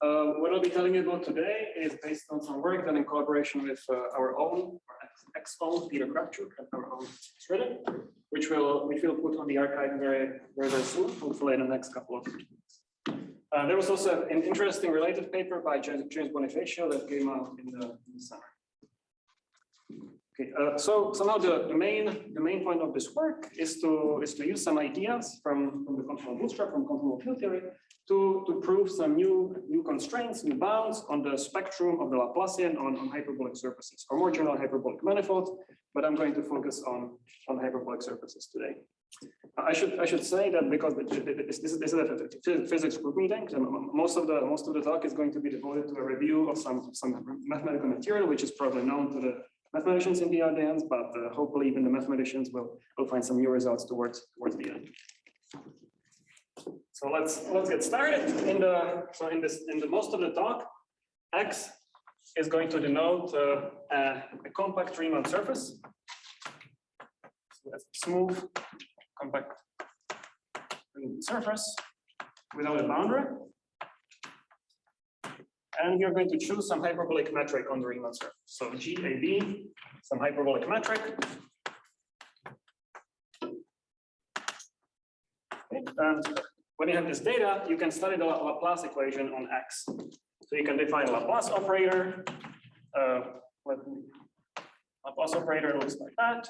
What I'll be telling you about today is based on some work done in collaboration with our own, ex-own Peter Kravchuk and our own Schroeder, which we'll put on the archive very soon, hopefully in the next couple of weeks. There was also an interesting related paper by James Bonifacio that came out in the summer. Okay, so now the main point of this work is to use some ideas from the conformal bootstrap, from conformal field theory, to prove some new constraints, new bounds on the spectrum of the Laplacian on hyperbolic surfaces, or more general hyperbolic manifolds. But I'm going to focus on hyperbolic surfaces today. I should say that because this is a physics group meeting, and most of the talk is going to be devoted to a review of some mathematical material, which is probably known to the mathematicians in the audience, but hopefully even the mathematicians will find some new results towards the end. So let's get started. In the most of the talk, X is going to denote a compact Riemann surface. So that's a smooth, compact surface without a boundary. And you're going to choose some hyperbolic metric on the Riemann surface. So GAB, some hyperbolic metric. Okay. And when you have this data, you can study the Laplace equation on X. So you can define a Laplace operator. Laplace operator looks like that.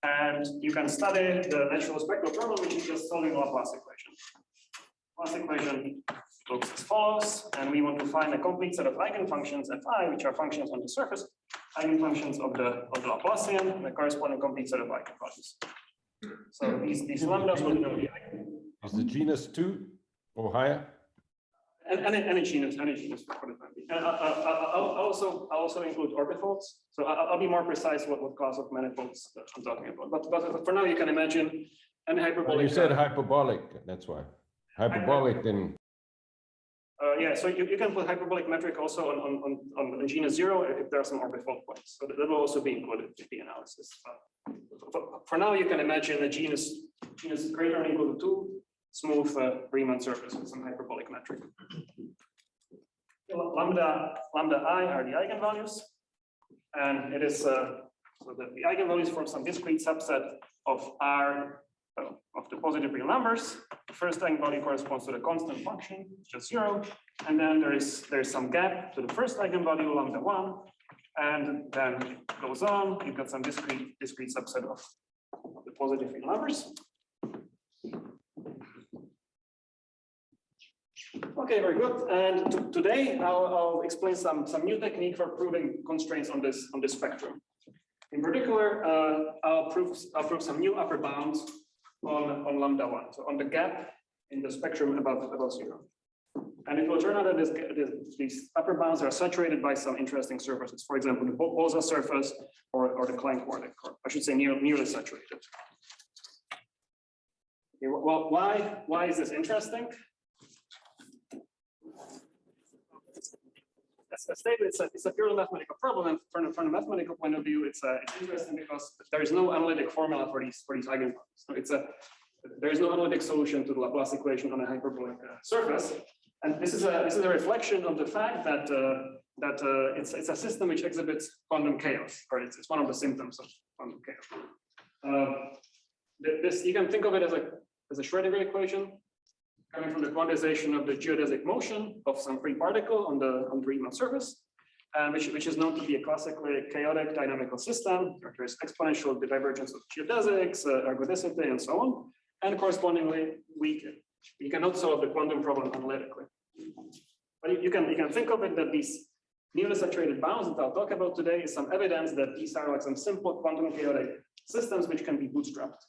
And you can study the natural spectral problem, which is just solving the Laplace equation. Laplace equation looks as follows, and we want to find a complete set of eigenfunctions Fi, which are functions on the surface, eigenfunctions of the Laplacian, and the corresponding complete set of eigenvalues. So these lambdas will know the eigen. Is the genus 2 or higher? Any genus for the time being. I'll also include orbifolds. So I'll be more precise what class of manifolds I'm talking about. But for now, you can imagine any hyperbolic. You said hyperbolic, that's why. Hyperbolic then. Yeah, so you can put hyperbolic metric also on genus 0 if there are some orbifold points. So that will also be included in the analysis. For now, you can imagine a genus greater than or equal to 2, smooth Riemann surface with some hyperbolic metric. Lambda I are the eigenvalues, and it is so that the eigenvalues form some discrete subset of R of the positive real numbers. The first eigenvalue corresponds to the constant function, just 0, and then there's some gap to the first eigenvalue, lambda 1, and then it goes on. You've got some discrete subset of the positive real numbers. Okay, very good. And today I'll explain some new technique for proving constraints on this spectrum. In particular, I'll prove some new upper bounds on lambda 1, so on the gap in the spectrum above 0. And it will turn out that these upper bounds are saturated by some interesting surfaces. For example, the Bolsa surface or the Klein quartic, or I should say nearly saturated. Okay, well, why is this interesting? As stated, it's a purely mathematical problem, and from a mathematical point of view, it's interesting because there is no analytic formula for these eigenvalues. So there is no analytic solution to the Laplace equation on a hyperbolic surface, and this is a reflection of the fact that it's a system which exhibits quantum chaos, or it's one of the symptoms of quantum chaos. This you can think of it as a Schrödinger equation, coming from the quantization of the geodesic motion of some free particle on the Riemann surface, and which is known to be a classically chaotic dynamical system. There is exponential divergence of geodesics, ergodicity, and so on. And correspondingly, we cannot solve the quantum problem analytically. But you can think of it that these nearly saturated bounds that I'll talk about today is some evidence that these are like some simple quantum chaotic systems which can be bootstrapped.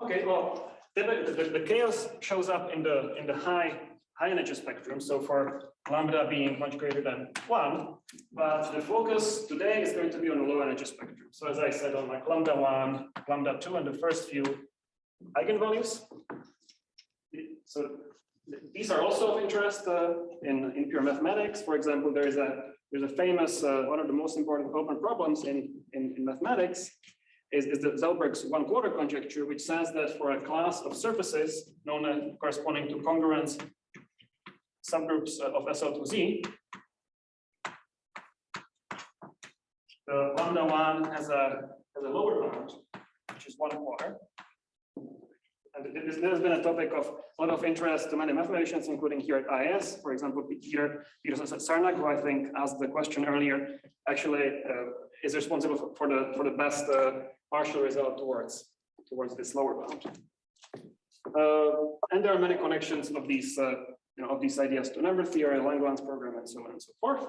Okay, well, the chaos shows up in the high energy spectrum. So for lambda being much greater than 1, but the focus today is going to be on the low energy spectrum. So as I said, on like lambda 1, lambda 2, and the first few eigenvalues. So these are also of interest in pure mathematics. For example, there's a famous one of the most important open problems in mathematics is the Zelberg's 1/4 conjecture, which says that for a class of surfaces known as corresponding to congruence subgroups of SL2Z, the lambda 1 has a lower bound, which is 1/4. And this has been a topic of a lot of interest to many mathematicians, including here at IS. For example, Peter Sarnak, who I think asked the question earlier, actually is responsible for the best partial result towards this lower bound. And there are many connections of these ideas to number theory, Langlands program, and so on and so forth.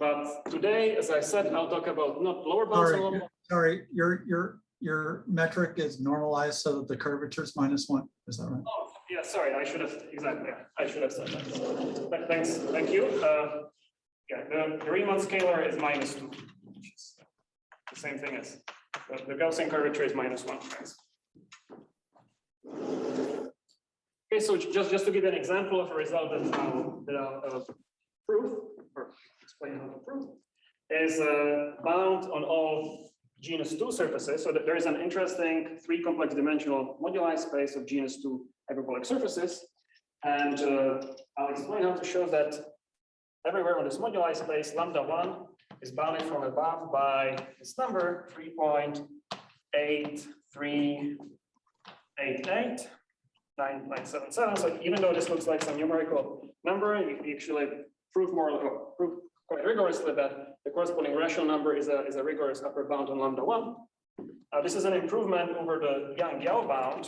But today, as I said, I'll talk about not lower bounds. Sorry, your metric is normalized so that the curvature is -1. Is that right? Oh, yeah, sorry, I should have, exactly. I should have said that. Thanks, thank you. Yeah, the Riemann scalar is -2, which is the same thing as the Gaussian curvature is -1. Thanks. Okay, so just to give an example of a result that I'll prove, or explain how to prove, is bound on all genus 2 surfaces. So that there is an interesting 3 complex dimensional moduli space of genus 2 hyperbolic surfaces. And I'll explain how to show that everywhere on this moduli space, lambda 1 is bounded from above by this number 3.83889977. So even though this looks like some numerical number, you actually prove quite rigorously that the corresponding rational number is a rigorous upper bound on lambda 1. This is an improvement over the Yang-Yao bound.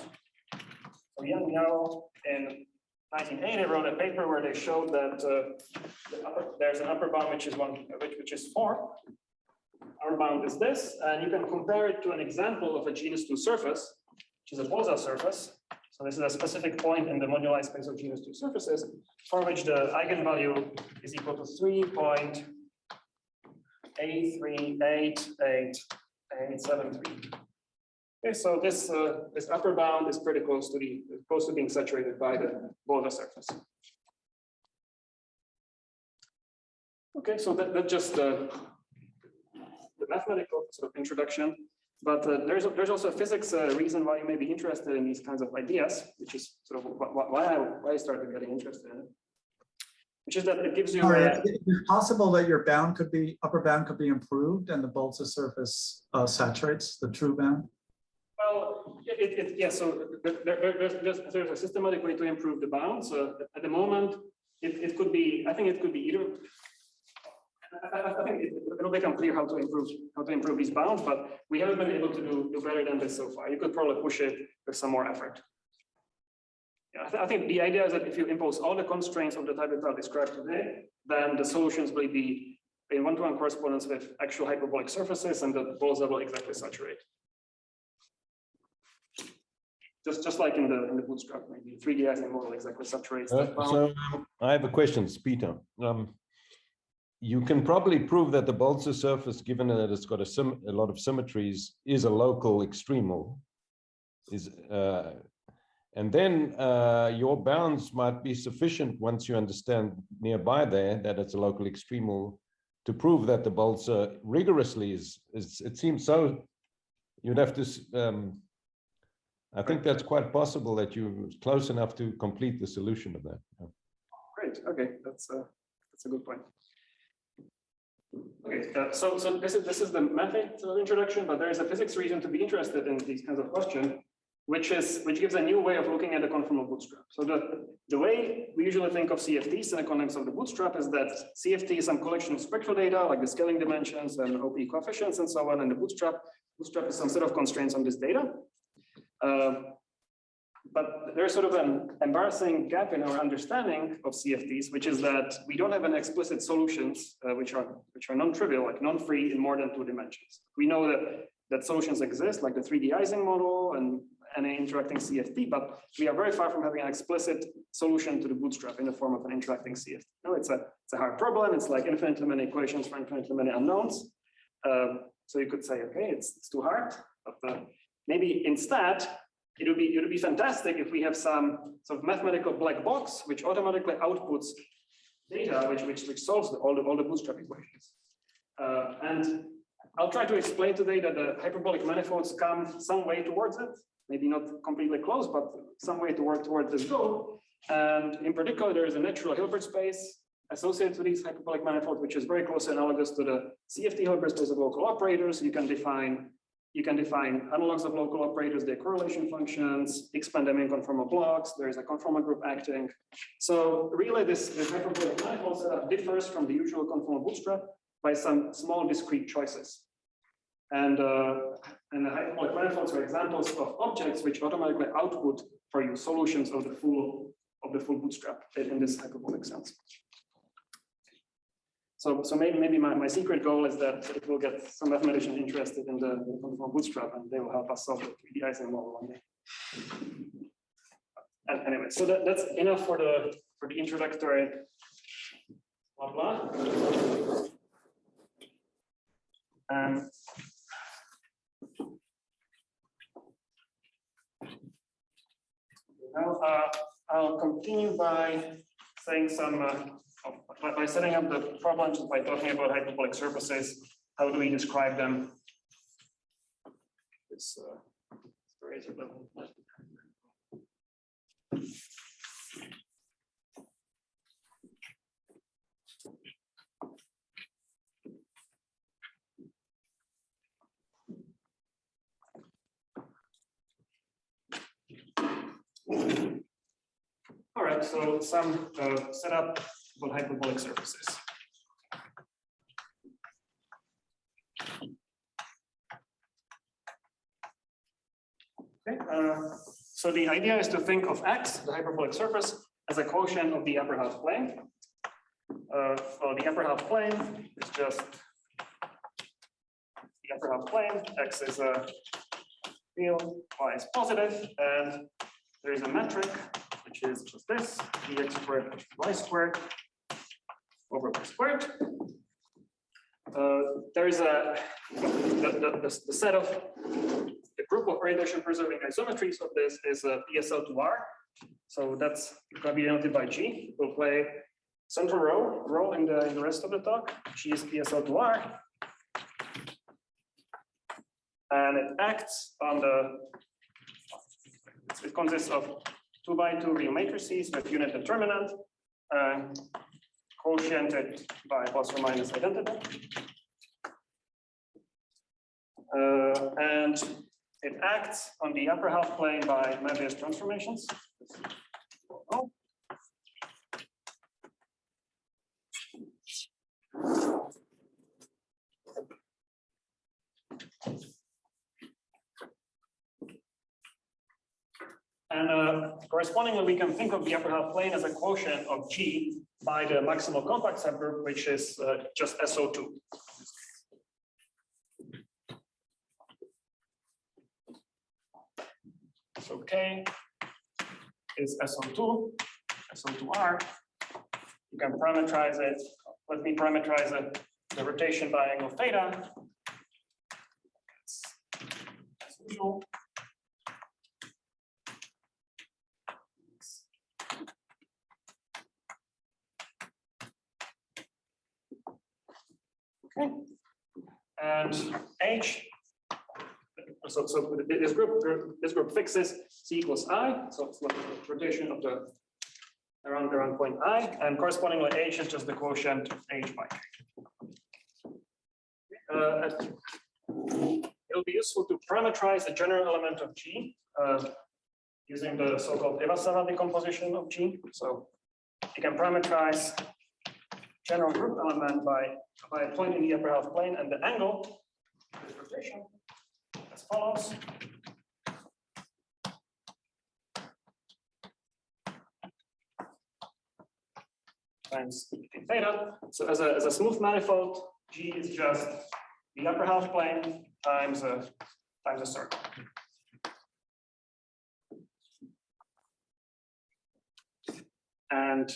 So Yang-Yao in 1980 wrote a paper where they showed that there's an upper bound which is 4. Our bound is this, and you can compare it to an example of a genus 2 surface, which is a Bolsa surface. So this is a specific point in the moduli space of genus 2 surfaces, for which the eigenvalue is equal to 3.83888873. Okay, so this upper bound is pretty close to being saturated by the Bolsa surface. Okay, so that's just the mathematical sort of introduction. But there's also a physics reason why you may be interested in these kinds of ideas, which is sort of why I started getting interested in it. Which is that it gives you. It's possible that your bound upper bound could be improved, and the Bolsa surface saturates the true bound. Well, yeah. So there's a systematic way to improve the bound. So at the moment, it could be. I think it could be either. I think it'll become clear how to improve these bounds, but we haven't been able to do better than this so far. You could probably push it with some more effort. Yeah, I think the idea is that if you impose all the constraints of the type that I'll describe today, then the solutions will be in one-to-one correspondence with actual hyperbolic surfaces, and the Bolsa will exactly saturate. Just like in the bootstrap, maybe 3D icing model exactly saturates that bound. So I have a question, Peter. You can probably prove that the Bolsa surface, given that it's got a lot of symmetries, is a local extremal. And then your bounds might be sufficient once you understand nearby there that it's a local extremal to prove that the Bolsa rigorously is. It seems so. You'd have to. I think that's quite possible that you're close enough to complete the solution of that. Great. Okay, that's a good point. Okay, so this is the method introduction, but there is a physics reason to be interested in these kinds of questions, which gives a new way of looking at the conformal bootstrap. So the way we usually think of CFTs in the context of the bootstrap is that CFT is some collection of spectral data, like the scaling dimensions and OP coefficients and so on, and the bootstrap is some set of constraints on this data. But there's sort of an embarrassing gap in our understanding of CFTs, which is that we don't have an explicit solutions which are non-trivial, like non-free in more than 2 dimensions. We know that solutions exist, like the 3D Ising model and any interacting CFT, but we are very far from having an explicit solution to the bootstrap in the form of an interacting CFT. No, it's a hard problem. It's like infinitely many equations for infinitely many unknowns. So you could say, okay, it's too hard, but maybe instead. It would be fantastic if we have some sort of mathematical black box which automatically outputs data which solves all the bootstrap equations. And I'll try to explain today that the hyperbolic manifolds come some way towards it, maybe not completely close, but some way towards this goal. And in particular, there is a natural Hilbert space associated with these hyperbolic manifolds, which is very closely analogous to the CFT Hilbert space of local operators. You can define analogs of local operators, their correlation functions, expand them in conformal blocks. There is a conformal group acting. So really, this hyperbolic manifold setup differs from the usual conformal bootstrap by some small discrete choices. And the hyperbolic manifolds are examples of objects which automatically output for you solutions of the full bootstrap in this hyperbolic sense. So maybe my secret goal is that it will get some mathematicians interested in the conformal bootstrap, and they will help us solve the 3D Ising model one day. And anyway, so that's enough for the introductory blah blah. Now I'll continue by saying by setting up the problems by talking about hyperbolic surfaces. How do we describe them? This razor level. All right, so some setup about hyperbolic surfaces. Okay, so the idea is to think of X, the hyperbolic surface, as a quotient of the upper half plane. Well, the upper half plane is just the upper half plane. X is a field, Y is positive, and there is a metric, which is just this, dx squared plus y squared over y squared. There is the set of the group of radiation preserving isometries of this is a PSL2R. So that's going to be denoted by G. We'll play central role in the rest of the talk. G is PSL2R. And it acts on it consists of 2 by 2 real matrices with unit determinant, quotiented by plus or minus identity. And it acts on the upper half plane by Möbius transformations. And correspondingly, we can think of the upper half plane as a quotient of G by the maximal compact subgroup, which is just SO2. So K is SO2, SO2R. You can parameterize it. Let me parameterize it, the rotation by angle theta. As usual. Okay, and H. So this group fixes C equals I. So it's like the rotation of the around point I, and correspondingly H is just the quotient of H by K. It'll be useful to parameterize the general element of G using the so-called Iwasawa decomposition of G. So you can parameterize general group element by a point in the upper half plane and the angle of this rotation as follows. Times theta. So as a smooth manifold, G is just the upper half plane times a circle. And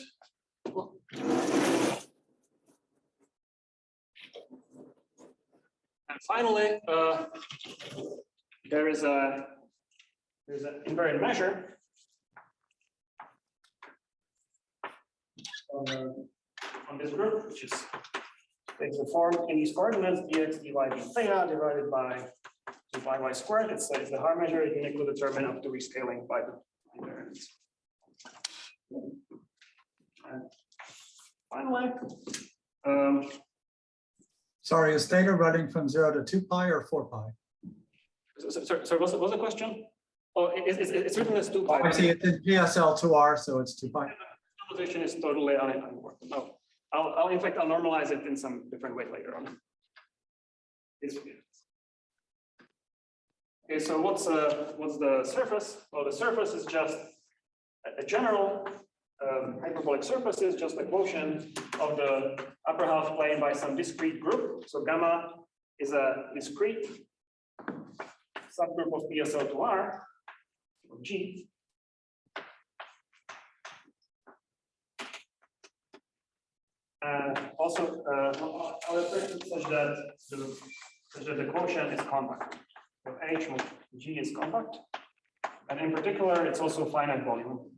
finally, there's an invariant measure on this group, which is It's the form in these coordinates dx dy d theta divided by 2πy squared. It's the Haar measure uniquely determined up to rescaling by the invariance. And finally, Sorry, is theta running from 0 to 2π or 4π? So what's the question? Oh, it's written as 2π. I see it's in GSL 2R, so it's 2π. The position is totally unimportant. No, I'll in fact I'll normalize it in some different way later on. Okay, so what's the surface? Well, the surface is just a general hyperbolic surface is just a quotient of the upper half plane by some discrete group. So gamma is a discrete subgroup of PSL2R of G. Also, other terms such that the quotient is compact. So H with G is compact, and in particular, it's also finite volume.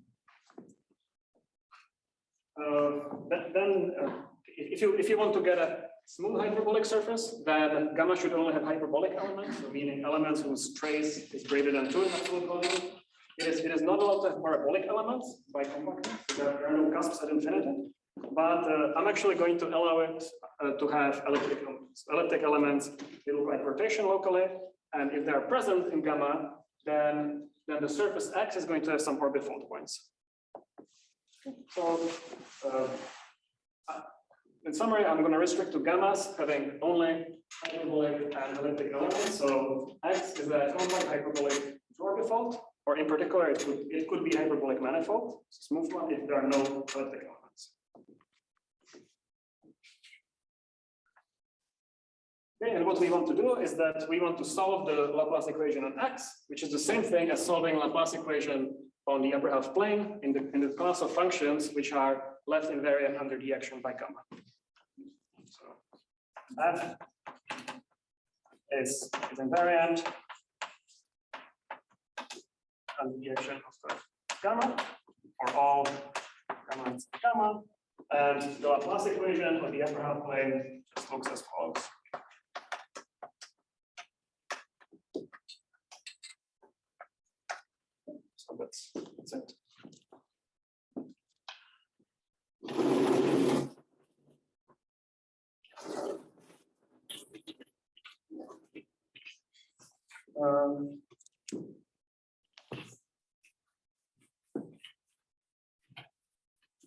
If you want to get a smooth hyperbolic surface, then gamma should only have hyperbolic elements, so meaning elements whose trace is greater than 2 in absolute volume. It is not allowed to have parabolic elements by compactness. There are no cusps at infinity. But I'm actually going to allow it to have elliptic elements. Elliptic elements, they look like rotation locally, and if they are present in gamma, then the surface X is going to have some orbifold points. So, in summary, I'm going to restrict to gammas having only hyperbolic and elliptic elements. So X is a compact hyperbolic orbifold, or in particular, it could be hyperbolic manifold, smooth one, if there are no elliptic elements. Okay, and what we want to do is that we want to solve the Laplace equation on X, which is the same thing as solving Laplace equation on the upper half plane in the class of functions which are left invariant under the action by gamma. So F is invariant under the action of the gamma for all gamma and gamma, and the Laplace equation on the upper half plane just looks as follows. So that's it.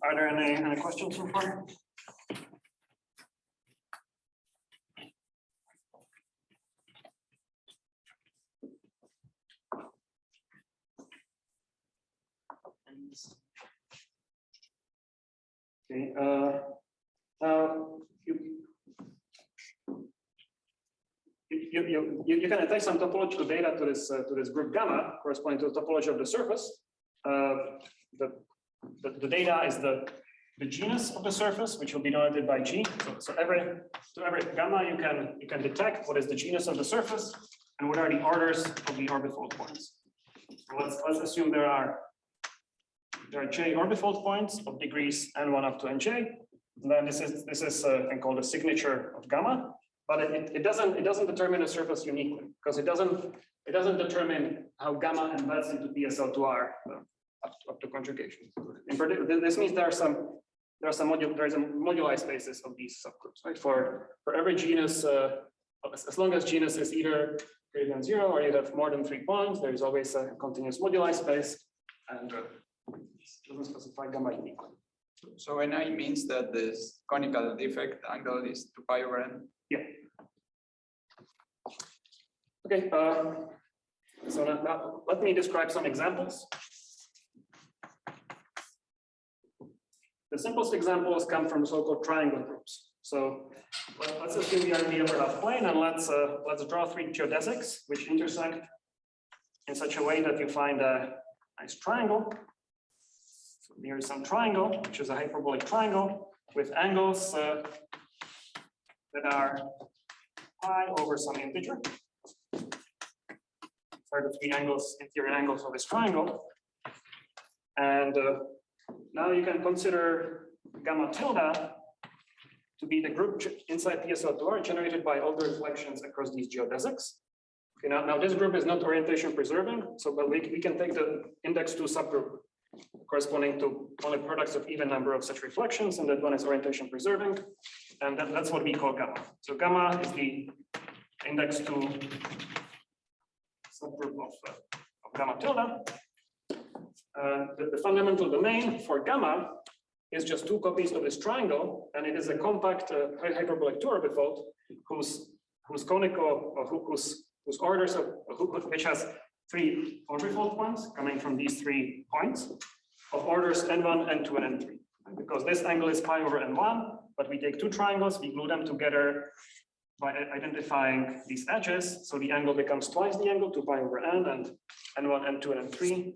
Are there any questions so far? Okay. Now you can attach some topological data to this group gamma corresponding to the topology of the surface. The data is the genus of the surface, which will be denoted by G. So every gamma you can detect what is the genus of the surface and what are the orders of the orbifold points. So let's assume there are j orbifold points of degrees n1 up to nj. And then this is a thing called a signature of gamma, but it doesn't determine a surface uniquely because it doesn't determine how gamma embeds into PSL2R up to conjugation. In particular, this means there is a moduli spaces of these subgroups, right? For every genus, as long as genus is either greater than 0 or you have more than 3 points, there is always a continuous moduli space, and doesn't specify gamma uniquely. So Ni means that this conical defect angle is 2π over n? Yeah. Okay, so now let me describe some examples. The simplest examples come from so-called triangle groups. So let's assume we are in the upper half plane, and let's draw 3 geodesics which intersect in such a way that you find a nice triangle. So here is some triangle, which is a hyperbolic triangle with angles that are pi over some integer. These are the 3 angles, interior angles of this triangle. And now you can consider gamma tilde to be the group inside PSL2R generated by all the reflections across these geodesics. Okay, now this group is not orientation preserving, so but we can take the index 2 subgroup corresponding to only products of even number of such reflections, and that one is orientation preserving, and that's what we call gamma. So gamma is the index 2 subgroup of gamma tilde. The fundamental domain for gamma is just two copies of this triangle, and it is a compact hyperbolic two orbifold whose conical or whose orders of which has three orbifold points coming from these 3 points of orders n1, n2, and n3. Because this angle is pi over n1, but we take two triangles, we glue them together by identifying these edges, so the angle becomes twice the angle, 2 pi over n, and n1, n2, and n3.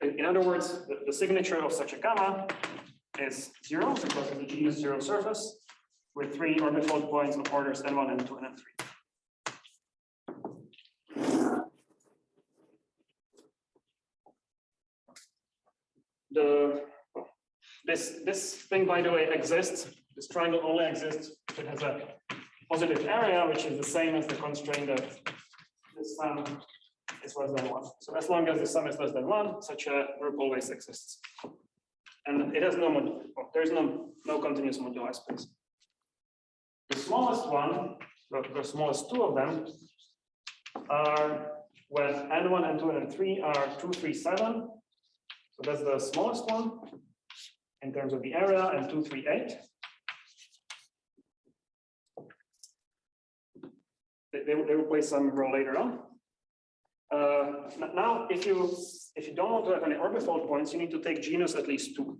In other words, the signature of such a gamma is 0 because it's a genus 0 surface with 3 orbifold points of orders n1, n2, and n3. This thing, by the way, exists. This triangle only exists if it has a positive area, which is the same as the constraint that this sum is less than 1. So as long as the sum is less than 1, such a group always exists. And it has there's no continuous moduli space. The smallest one, the smallest two of them, are when n1, n2, and n3 are 2, 3, 7. So that's the smallest one in terms of the area, and 2, 3, 8. They will play some role later on. Now, if you don't want to have any orbifold points, you need to take genus at least 2.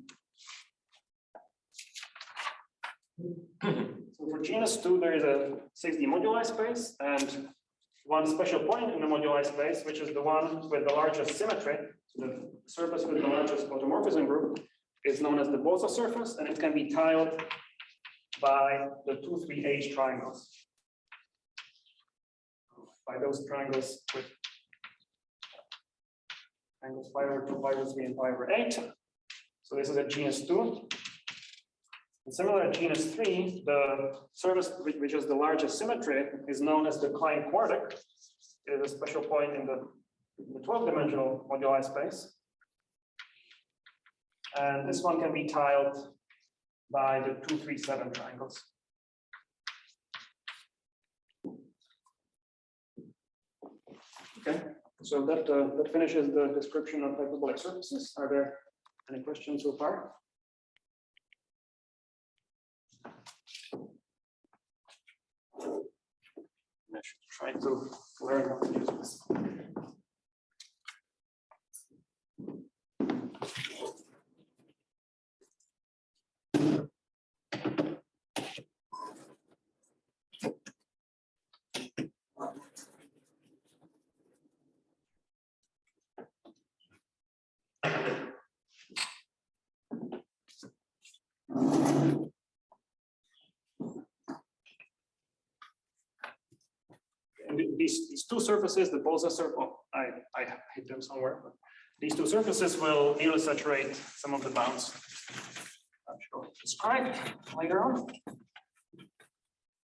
So for genus 2, there is a 6D moduli space and one special point in the moduli space, which is the one with the largest symmetry. So the surface with the largest automorphism group is known as the Bolsa surface, and it can be tiled by the 2, 3 H triangles. By those triangles with angles pi over 2, pi over 3, and pi over 8. So this is a genus 2. And similar to genus 3, the surface which is the largest symmetry is known as the Klein quartic. It is a special point in the 12-dimensional moduli space. And this one can be tiled by the 2, 3, 7 triangles. Okay, so that finishes the description of hyperbolic surfaces. Are there any questions so far? I should try to learn how to use this. These two surfaces, the Bolsa surface, well, I hit them somewhere, but these two surfaces will nearly saturate some of the bounds. I shall describe later on.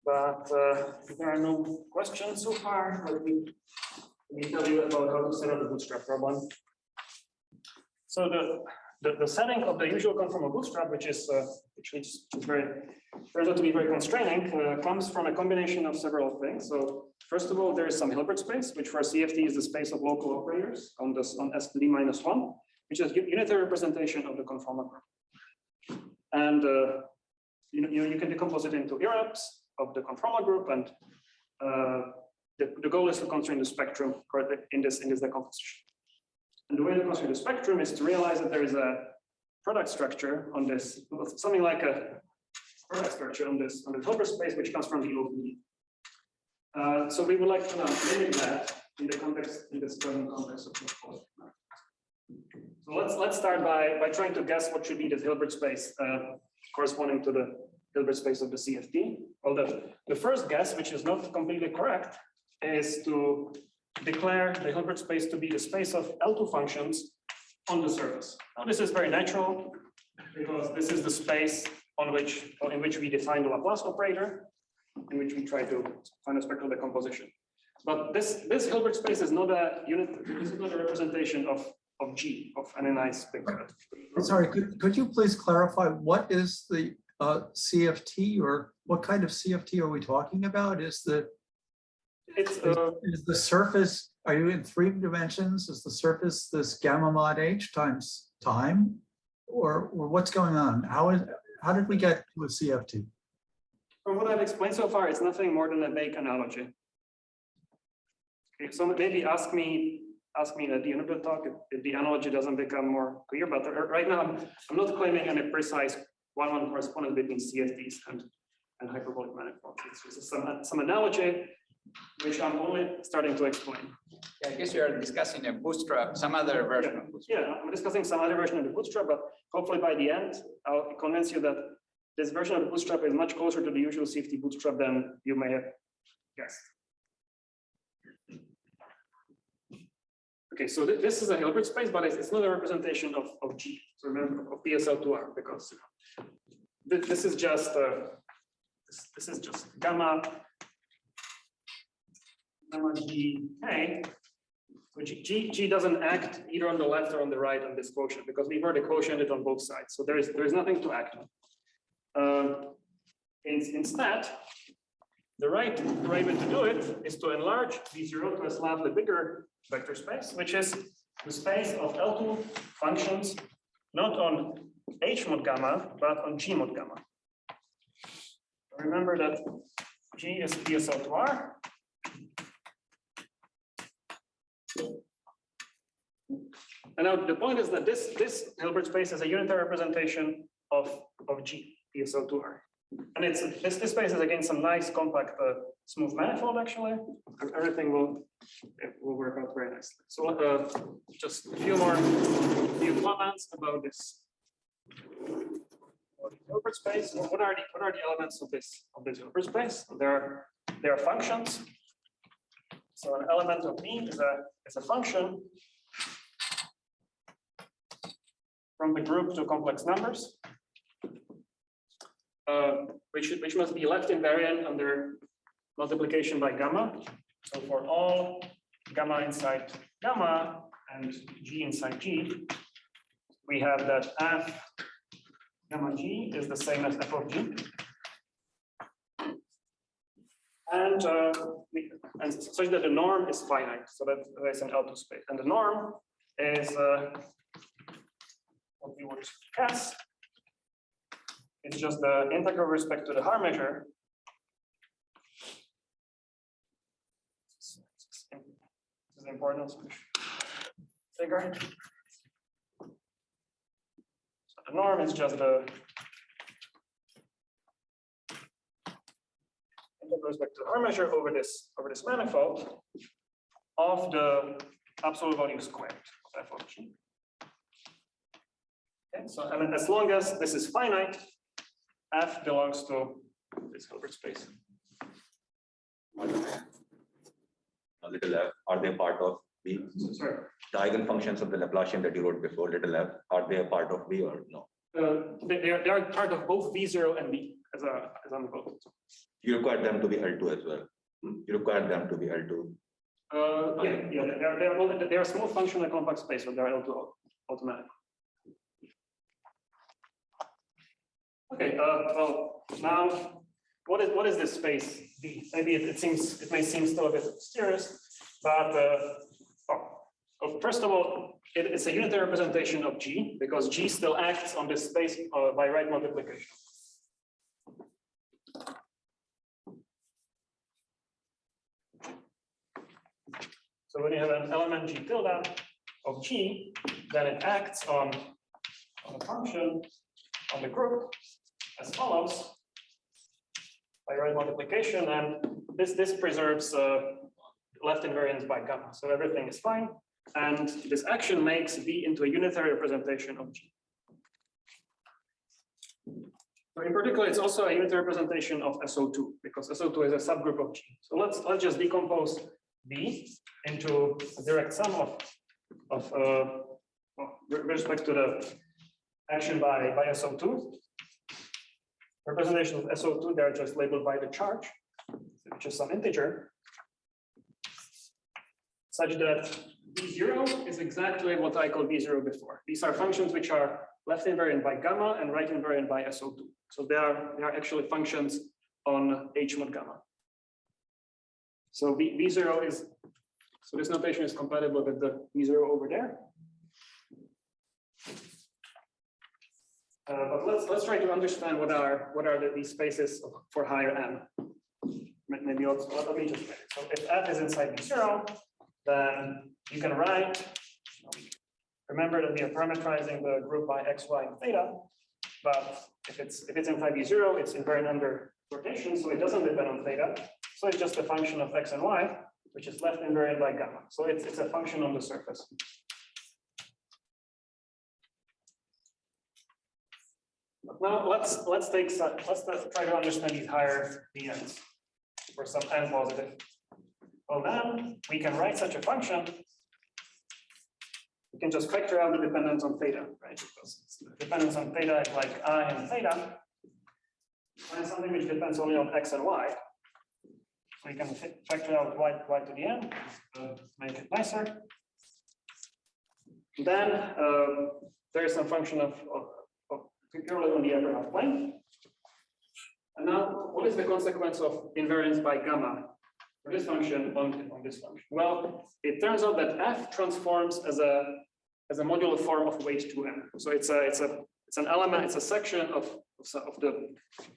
But if there are no questions so far, let me tell you about how to set up the bootstrap problem. So the setting of the usual conformal bootstrap, which turns out to be very constraining, comes from a combination of several things. So first of all, there is some Hilbert space, which for CFT is the space of local operators on S_d-1, which is unitary representation of the conformal group. And you can decompose it into irreps of the conformal group, and the goal is to constrain the spectrum in this decomposition. And the way to constrain the spectrum is to realize that there is a product structure on this, something like a product structure on this Hilbert space, which comes from the OPE. So we would like to now limit that in this present context of control. So let's start by trying to guess what should be the Hilbert space corresponding to the Hilbert space of the CFT. Well, the first guess, which is not completely correct, is to declare the Hilbert space to be the space of L2 functions on the surface. Now this is very natural because this is the space in which we define the Laplace operator, in which we try to find a spectral decomposition. But this Hilbert space is not a unit. This is not a representation of G of any nice big. Sorry, could you please clarify what is the CFT, or what kind of CFT are we talking about? Is the surface, are you in 3 dimensions? Is the surface this gamma mod H times time, or what's going on? How did we get to a CFT? From what I've explained so far, it's nothing more than a vague analogy. Okay, so maybe ask me at the end of the talk if the analogy doesn't become more clear. But right now, I'm not claiming any precise one-on-one correspondence between CFTs and hyperbolic manifolds. It's just some analogy which I'm only starting to explain. Yeah, I guess you are discussing a bootstrap, some other version of bootstrap. Yeah, I'm discussing some other version of the bootstrap, but hopefully by the end, I'll convince you that this version of the bootstrap is much closer to the usual CFT bootstrap than you may have guessed. Okay, so this is a Hilbert space, but it's not a representation of G. So remember, of PSL2R, because this is just gamma G K. So G doesn't act either on the left or on the right on this quotient, because we've already quotiented on both sides. So there is nothing to act on. Instead, the right way to do it is to enlarge V0 to a slightly bigger vector space, which is the space of L2 functions, not on H mod gamma, but on G mod gamma. Remember that G is PSL2R. And now the point is that this Hilbert space is a unitary representation of G, PSL2R. And this space is again some nice compact smooth manifold actually, and everything will work out very nicely. So just a few comments about this Hilbert space. What are the elements of this Hilbert space? There are functions. So an element of V is a function from the group to complex numbers. Which must be left invariant under multiplication by gamma. So for all gamma inside gamma and G inside G, we have that F gamma G is the same as F of G. And such that the norm is finite, so that there's an L2 space. And the norm is what we would guess. It's just the integral with respect to the Haar measure. This is important figure. So the norm is just the integral with respect to the Haar measure over this manifold of the absolute value squared of F of G. Okay, so I mean, as long as this is finite, F belongs to this Hilbert space. A little f, are they part of V? Sorry. The eigenfunctions of the Laplacian that you wrote before, little f, are they a part of V or no? They are part of both V0 and V as on both. You require them to be L2 as well. You require them to be L2. They are small functional complex space, so they are L2 automatic. Okay, well, now what is this space V? Maybe it may seem still a bit mysterious, but first of all, it's a unitary representation of G because G still acts on this space by right multiplication. So when you have an element G tilde of G, then it acts on a function on the group as follows by right multiplication, and this preserves left invariance by gamma, so everything is fine, and this action makes V into a unitary representation of G. So in particular, it's also a unitary representation of SO2 because SO2 is a subgroup of G. So let's just decompose V into a direct sum of with respect to the action by SO2. representation of SO2, they're just labeled by the charge, which is some integer, such that B0 is exactly what I called B0 before. These are functions which are left invariant by gamma and right invariant by SO2. So they are actually functions on H mod gamma. So V0 is, so this notation is compatible with the V0 over there. But let's try to understand what are these spaces for higher n. Maybe also, let me just. So if f is inside V0, then you can write. Remember that we are parameterizing the group by x, y, and theta. But if it's inside V0, it's invariant under rotation, so it doesn't depend on theta. So it's just a function of x and y, which is left invariant by gamma. So it's a function on the surface. Now let's try to understand these higher dns for some n positive. Well, then we can write such a function. We can just factor out the dependence on theta, right? Because the dependence on theta is like I and theta. And something which depends only on x and y. So we can factor out y to the n, make it nicer. Then there is some function of purely on the upper half plane. And now, what is the consequence of invariance by gamma for this function on this function? Well, it turns out that f transforms as a modular form of weight 2n. So it's an element, it's a section of the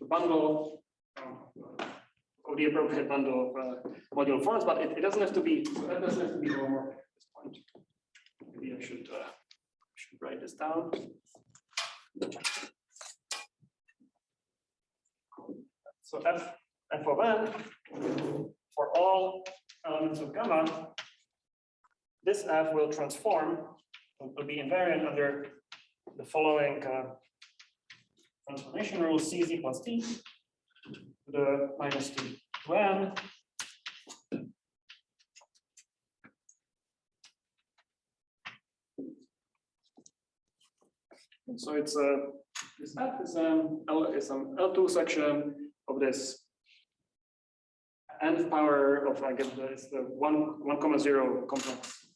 bundle of the appropriate bundle of modular forms, but it doesn't have to be. That doesn't have to be homomorphic at this point. Maybe I should write this down. So f of n for all elements of gamma, this f will transform, will be invariant under the following transformation rule: cz plus t to the minus t to n. So it's this f is some L2 section of this nth power of, I guess it's the 1,0 complex.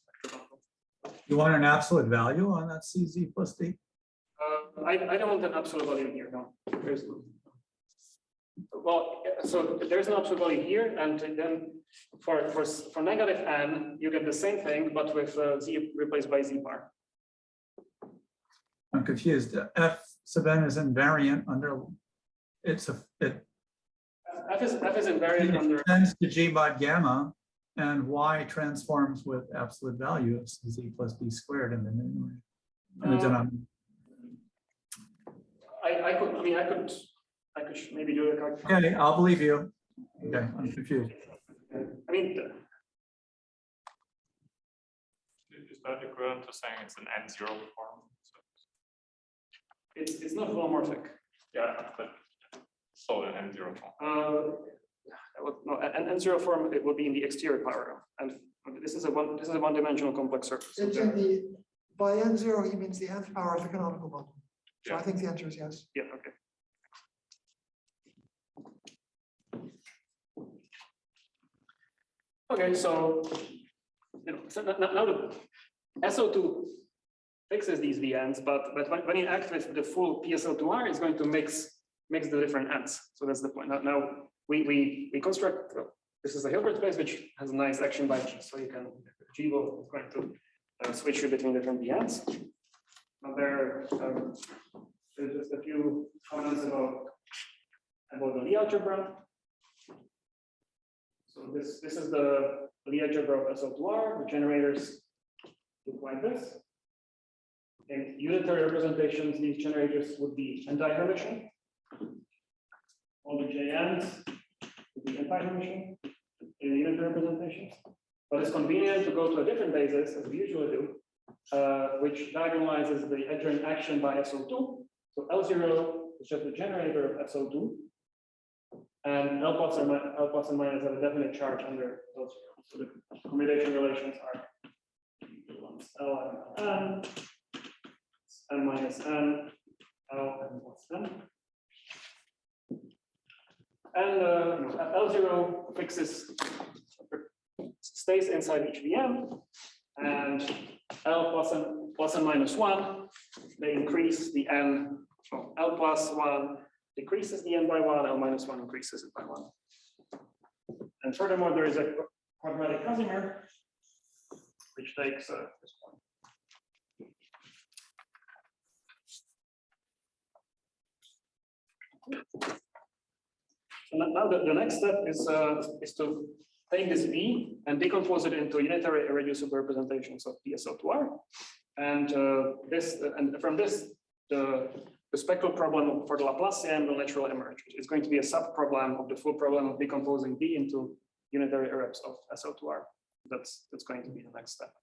You want an absolute value on that CZ plus D? I don't want an absolute value here. No, there's no. Well, so there's an absolute value here, and then for negative n, you get the same thing, but with z replaced by z bar. I'm confused. F sub n is invariant under F is invariant under tends to G mod gamma, and Y transforms with absolute value of Z plus D squared in the numerator. In the denominator. I could maybe do it. Okay, I'll believe you. Okay, I'm confused. I mean, Is that equivalent to saying it's an N0 form? it's not holomorphic. Yeah, but so an N0 form. No, an N0 form, it will be in the exterior power, and this is a one-dimensional complex surface. It's in the, by N0, he means the nth power of the canonical model. So Yeah. I think the answer is yes. Yeah. Okay. Okay. So so now the SO2 fixes these VNs, but when you act with the full PSL2R, it's going to mix the different ends. So that's the point. Now we construct. This is a Hilbert space which has a nice action by G. So you can G will going to switch you between different VNs. Now there's just a few comments about the Lie algebra. So this is the Lie algebra of SO2R. The generators look like this. In unitary representations, these generators would be anti-Hermitian. All the JNs would be anti-Hermitian in unitary representations. But it's convenient to go to a different basis, as we usually do, which diagonalizes the adjoint action by SO2. So L0 is just the generator of SO2. And L plus and minus have a definite charge under L0. So the combination relations are L and N, N minus N, L and plus N. And L0 stays inside each VM, and L plus and minus 1, they increase the n. So L plus 1 decreases the n by 1, L minus 1 increases it by 1. And furthermore, there is a quadratic Casimir, which takes this one. So now the next step is to take this V and decompose it into unitary irreducible representations of PSO2R. And from this, the spectral problem for the Laplacian will naturally emerge. It's going to be a sub-problem of the full problem of decomposing V into unitary irreps of SO2R. That's going to be the next step.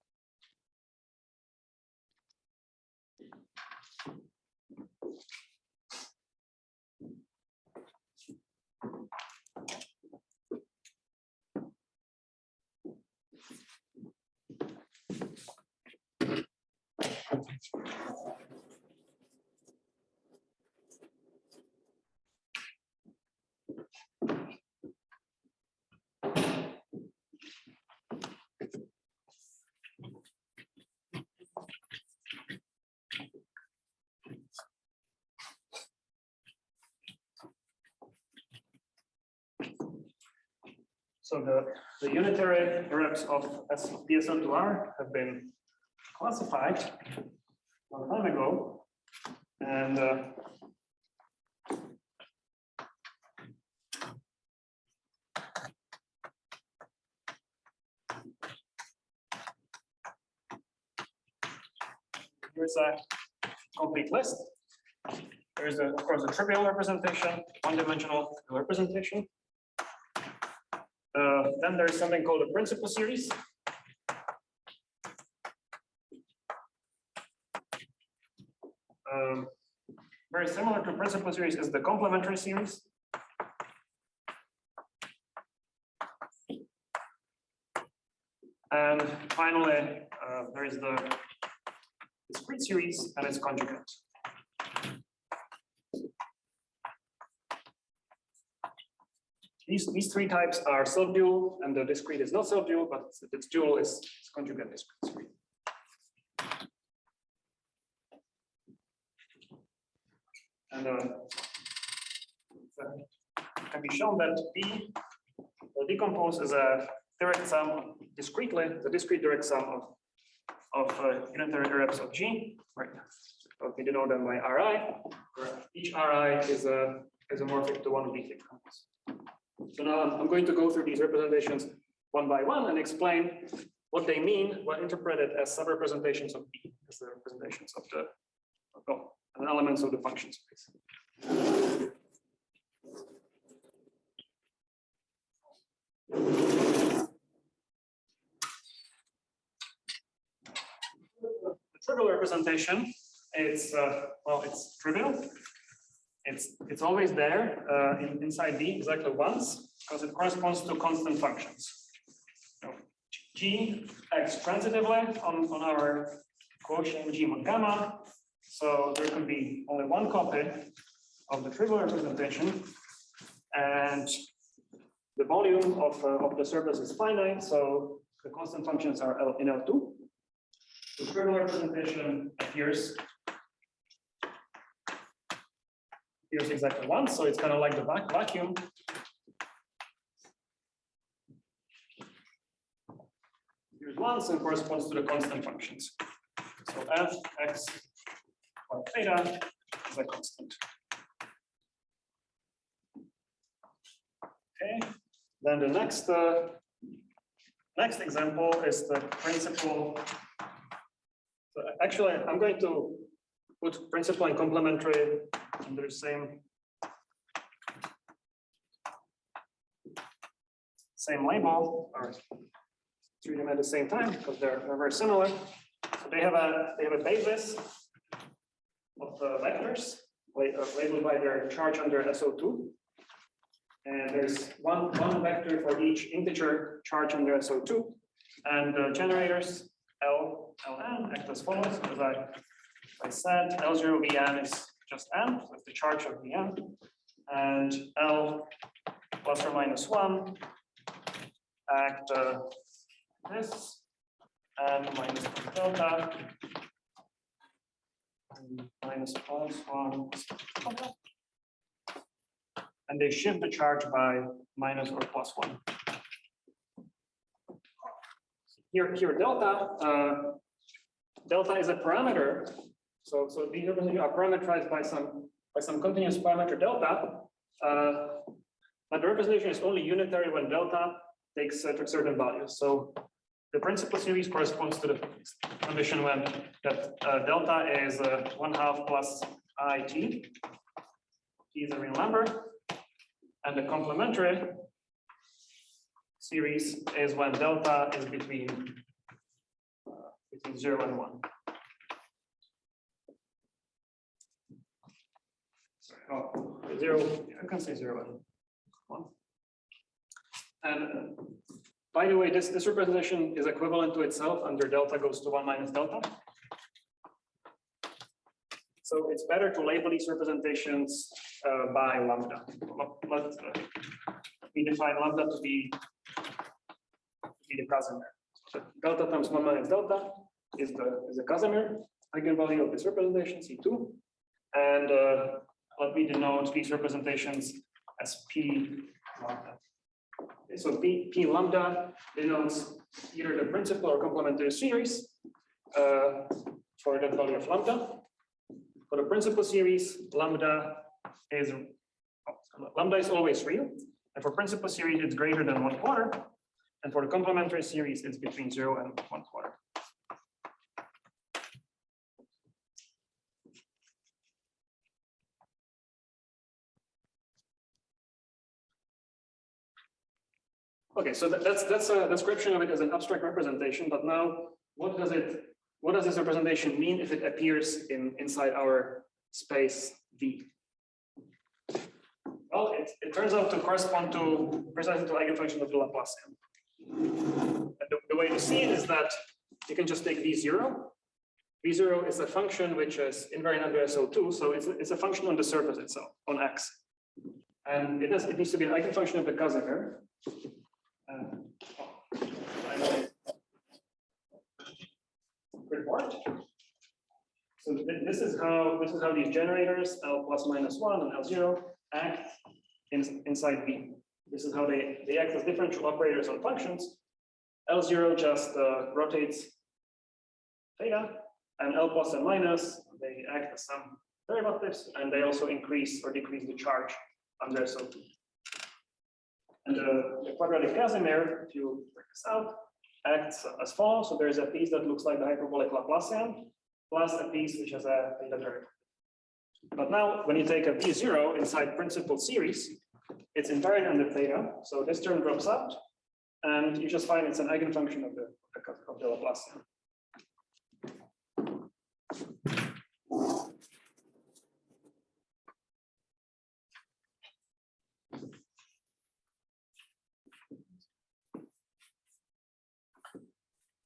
So the unitary irreps of PSO2R have been classified a long time ago, and here's a complete list. There's of course a trivial representation, one-dimensional representation. Then there's something called a principal series. Very similar to principal series is the complementary series. And finally, there is the discrete series and its conjugate. These three types are self-dual, and the discrete is not self-dual, but its dual is conjugate discrete series. And it can be shown that B will decompose as a direct sum discretely, the discrete direct sum of unitary irreps of G. Right. So we denote them by Ri. Each Ri is isomorphic to one of these examples. So now I'm going to go through these representations one by one and explain what they mean when interpreted as sub-representations of B, as the representations of the elements of the function space. The trivial representation, it's trivial. It's always there inside B exactly once because it corresponds to constant functions. So G acts transitively on our quotient G mod gamma. So there can be only one copy of the trivial representation, and the volume of the surface is finite. So the constant functions are in L2. The trivial representation appears exactly once, so it's kind of like the vacuum. Here's once and corresponds to the constant functions. So f, x, y, theta is a constant. Okay, then the next example is the principal. So actually, I'm going to put principal and complementary under the same label, or treat them at the same time because they're very similar. So they have a basis of vectors labeled by their charge under SO2, and there's one vector for each integer charge under SO2, and the generators L, Ln act as follows. As I said, L0 Vn is just n, so it's the charge of Vn, and L plus or minus 1 act this and minus delta and minus plus 1 delta. And they shift the charge by minus or plus 1. Here delta delta is a parameter. So these are parameterized by some continuous parameter delta. But the representation is only unitary when delta takes certain values. So the principal series corresponds to the condition when that delta is 1/2 plus I t. T is a real number. And the complementary series is when delta is between 0 and 1. Sorry, oh, 0, I can say 0 and 1. And by the way, this representation is equivalent to itself under delta goes to 1 minus delta. So it's better to label these representations by lambda. We define lambda to be the Casimir. So delta times 1 minus delta is the Casimir eigenvalue of this representation, C2. And let me denote these representations as P lambda. Okay, so P lambda denotes either the principal or complementary series for that value of lambda. For the principal series, lambda is always real. And for principal series, it's greater than 1/4. And for the complementary series, it's between 0 and 1/4. Okay, so that's a description of it as an abstract representation. But now, what does this representation mean if it appears inside our space V? Well, it turns out to correspond to precisely to eigenfunction of the Laplacian. And the way to see it is that you can just take V0. V0 is a function which is invariant under SO2, so it's a function on the surface itself, on X. And it needs to be an eigenfunction of the Casimir. Report. So this is how these generators L plus minus 1 and L0 act inside V. This is how they act as differential operators on functions. L0 just rotates theta, and L plus and minus, they act as some derivatives, and they also increase or decrease the charge under SO2. And the quadratic Casimir, if you work this out, acts as follows. So there's a piece that looks like the hyperbolic Laplacian, plus a piece which has a theta derivative. But now, when you take a V0 inside principal series, it's invariant under theta. So this term drops out, and you just find it's an eigenfunction of the Laplacian.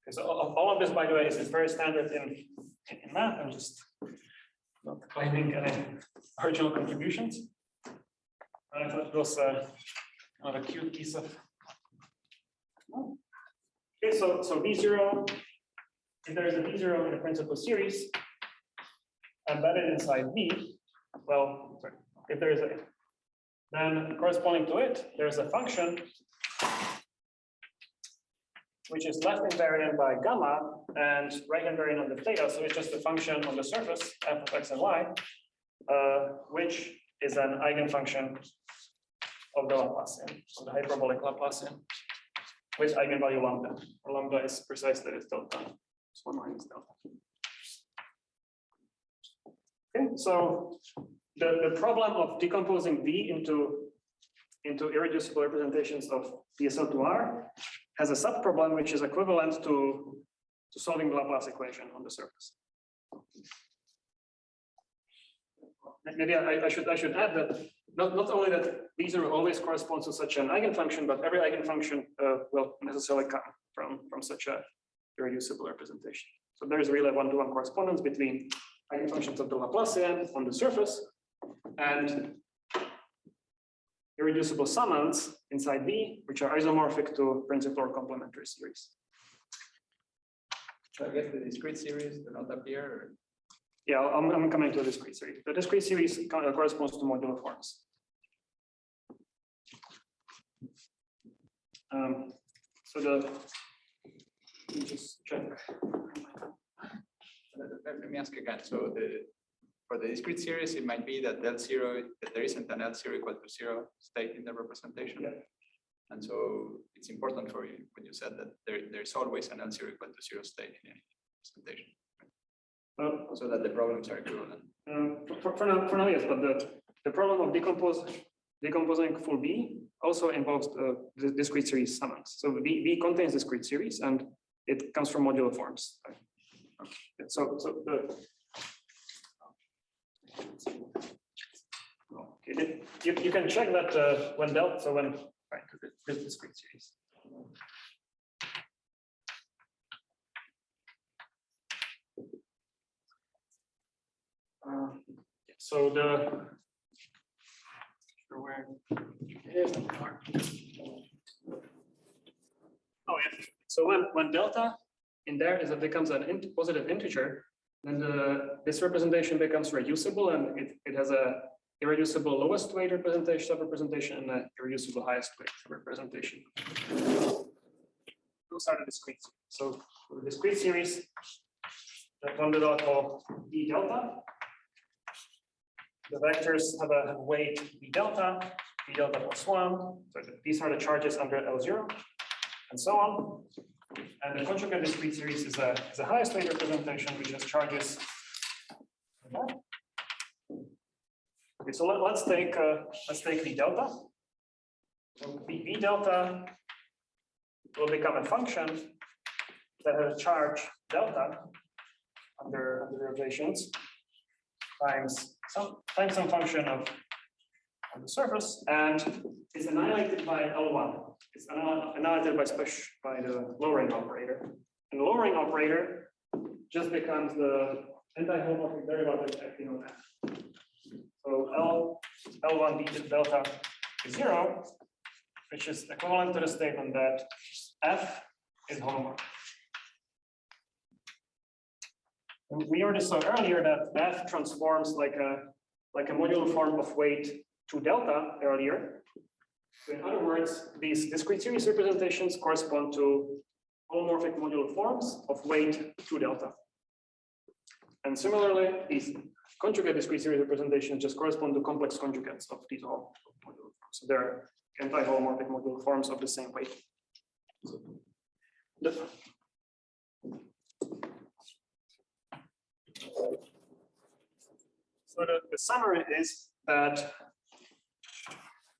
Okay, so all of this, by the way, is very standard in math. I'm just not claiming any original contributions. I thought it was kind of a cute piece of. Okay, so V0, if there is a V0 in a principal series embedded inside V, well, sorry, if there is a, then corresponding to it, there's a function which is left invariant by gamma and right invariant on the theta. So it's just a function on the surface, f of x and y, which is an eigenfunction of the Laplacian, of the hyperbolic Laplacian, with eigenvalue lambda. Lambda is precisely this delta. It's 1 minus delta. Okay, so the problem of decomposing V into irreducible representations of PSL2R has a subproblem which is equivalent to solving the Laplace equation on the surface. Maybe I should add that not only that V0 always corresponds to such an eigenfunction, but every eigenfunction will necessarily come from such a irreducible representation. So there is really a one-to-one correspondence between eigenfunctions of the Laplacian on the surface and irreducible summands inside V, which are isomorphic to principal or complementary series. So I guess the discrete series do not appear. Or... Yeah, I'm coming to the discrete series. The discrete series corresponds to modular forms. So let me just check. Let me ask again. So for the discrete series, it might be that L0, that there isn't an L0 equal to 0 state in the representation. Yeah. And so it's important for you when you said that there's always an L0 equal to 0 state in any representation. So that the problems are equivalent. For now, yes, but the problem of decomposing full V also involves the discrete series summands. So V contains discrete series and it comes from modular forms. So you can check that when delta, so when this discrete series. So where is the part? Oh yeah. So when delta in there is it becomes an positive integer, then this representation becomes reducible, and it has a irreducible lowest weight representation, sub-representation, and an irreducible highest weight representation. Those are the discrete series. So for the discrete series, that one dot of d delta. The vectors have a weight b delta plus 1. So these are the charges under L0, and so on. And the conjugate discrete series is a highest weight representation, which has charges. Okay, so let's take v delta. So v delta will become a function that has a charge delta under derivations times some function of the surface, and is annihilated by L1. It's annihilated by the lowering operator. And the lowering operator just becomes the anti-homomorphic derivative acting on F. So L1 d delta is 0, which is equivalent to the statement that F is homomorphic. We already saw earlier that F transforms like a modular form of weight to delta earlier. So in other words, these discrete series representations correspond to homomorphic modular forms of weight to delta. And similarly, these conjugate discrete series representations just correspond to complex conjugates of these all modular forms. So they're anti-homomorphic modular forms of the same weight. So the summary is that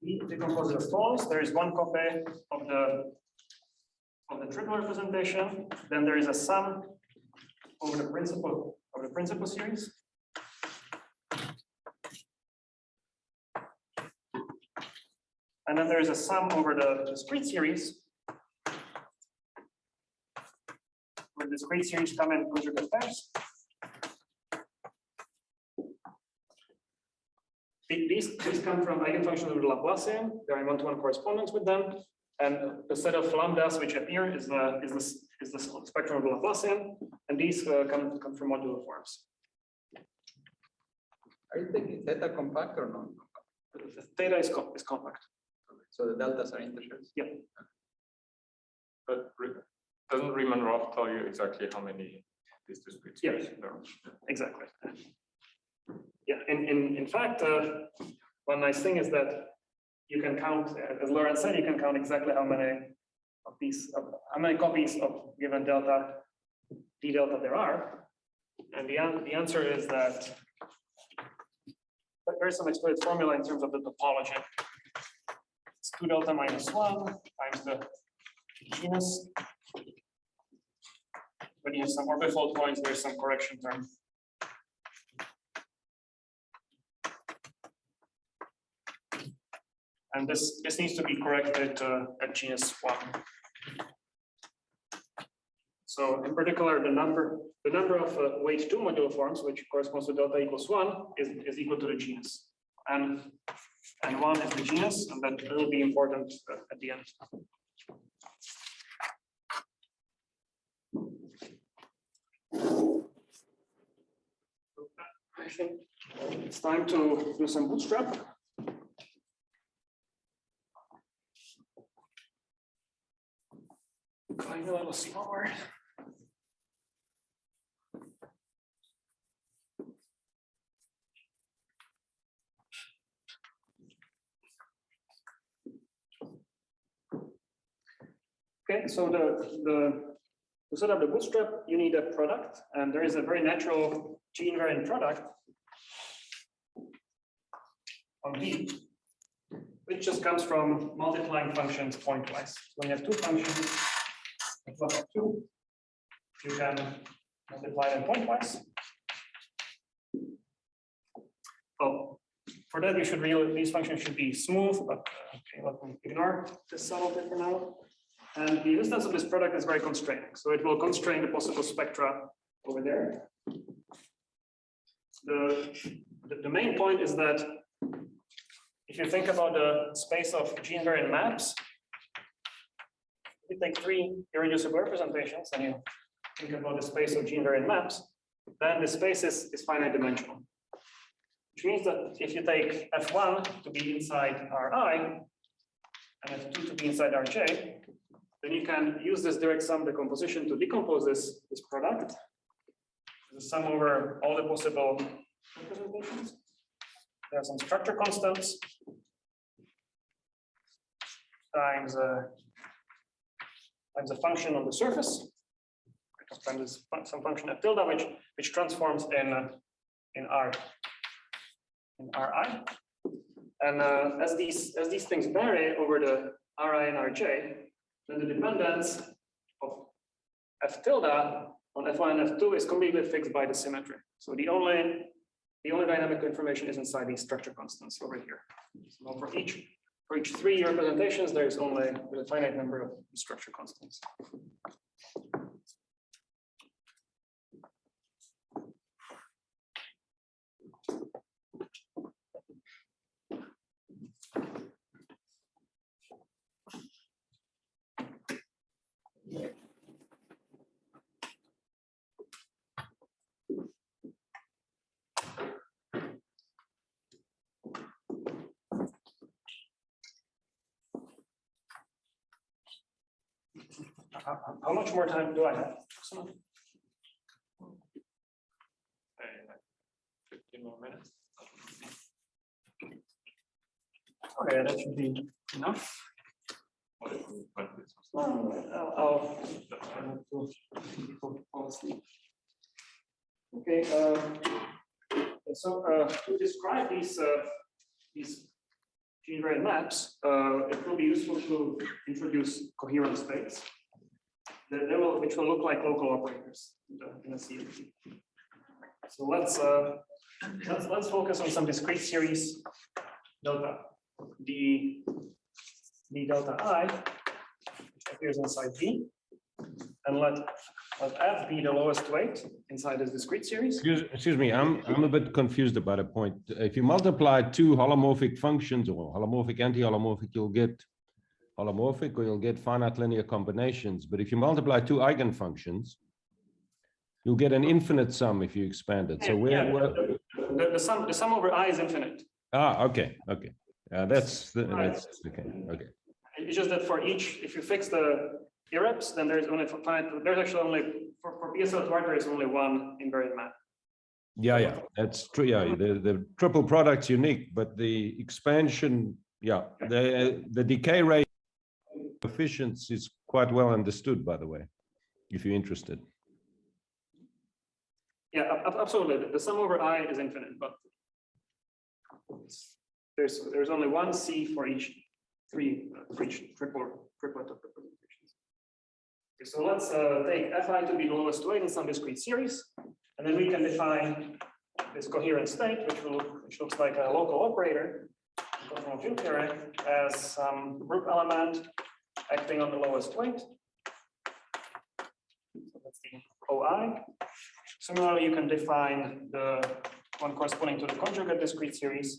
we decompose the forms. There is one copy of the triple representation. Then there is a sum over the principal series. And then there is a sum over the discrete series. Where the discrete series come in conjugate pairs. These come from eigenfunctions of the Laplacian. There are one-to-one correspondence with them, and the set of lambdas which appear is the spectrum of the Laplacian, and these come from modular forms. Are you taking theta compact or non-compact? The theta is compact. So the deltas are integers. Yeah. But doesn't Riemann-Roth tell you exactly how many these discrete series there are? Exactly. Yeah, in fact, one nice thing is that you can count, as Lauren said, you can count exactly how many copies of given delta, d delta there are, and the answer is that there is some explicit formula in terms of the topology. It's 2 delta minus 1 times the genus. When you have some orbifold points, there's some correction term. And this needs to be corrected at genus 1. So in particular, the number of weight 2 modular forms, which corresponds to delta equals 1, is equal to the genus. and one is the genus, and that will be important at the end. I think it's time to do some bootstrap. Going a little slower. Okay, so to set up the bootstrap, you need a product, and there is a very natural G-invariant product on V, which just comes from multiplying functions pointwise. When you have two functions, plus 2, you can multiply them pointwise. Oh, for that, you should really, these functions should be smooth, but okay, let me ignore this subtlety for now. And the existence of this product is very constraining. So it will constrain the possible spectra over there. The main point is that if you think about the space of G-invariant maps, if you take 3 irreducible representations and you think about the space of G-invariant maps, then the space is finite dimensional. Which means that if you take F1 to be inside Ri and F2 to be inside Rj, then you can use this direct sum decomposition to decompose this product. The sum over all the possible representations. There are some structure constants times a function on the surface, times some function at tilde, which transforms in Ri. And as these things vary over the Ri and Rj, then the dependence of F tilde on F1 and F2 is completely fixed by the symmetry. So the only dynamic information is inside these structure constants over here. So for each 3 representations, there is only a finite number of structure constants. How much more time do I have? 15 more minutes. Okay, that should be enough. I'll fall asleep. Okay, so to describe these G-invariant maps, it will be useful to introduce coherent states. Which will look like local operators in a CFD. So let's focus on some discrete series delta. The delta I, which appears inside V, and let F be the lowest weight inside this discrete series. Excuse me, I'm a bit confused about a point. If you multiply 2 holomorphic functions or holomorphic, anti-holomorphic, you'll get holomorphic, or you'll get finite linear combinations. But if you multiply 2 eigenfunctions, you'll get an infinite sum if you expand it. So the sum over I is infinite. Okay. That's okay. It's just that for each, if you fix the irreps, then there's only there's actually only for PSL2R there is only one invariant map. Yeah, that's true. Yeah, the triple product's unique, but the expansion, the decay rate coefficients is quite well understood, by the way, if you're interested. Yeah, absolutely. The sum over I is infinite, but there's only one C for each triplet of representations. Okay, so let's take Fi to be the lowest weight in some discrete series, and then we can define this coherent state, which looks like a local operator from field theory as some group element acting on the lowest weight. So that's the OI. Similarly, you can define the one corresponding to the conjugate discrete series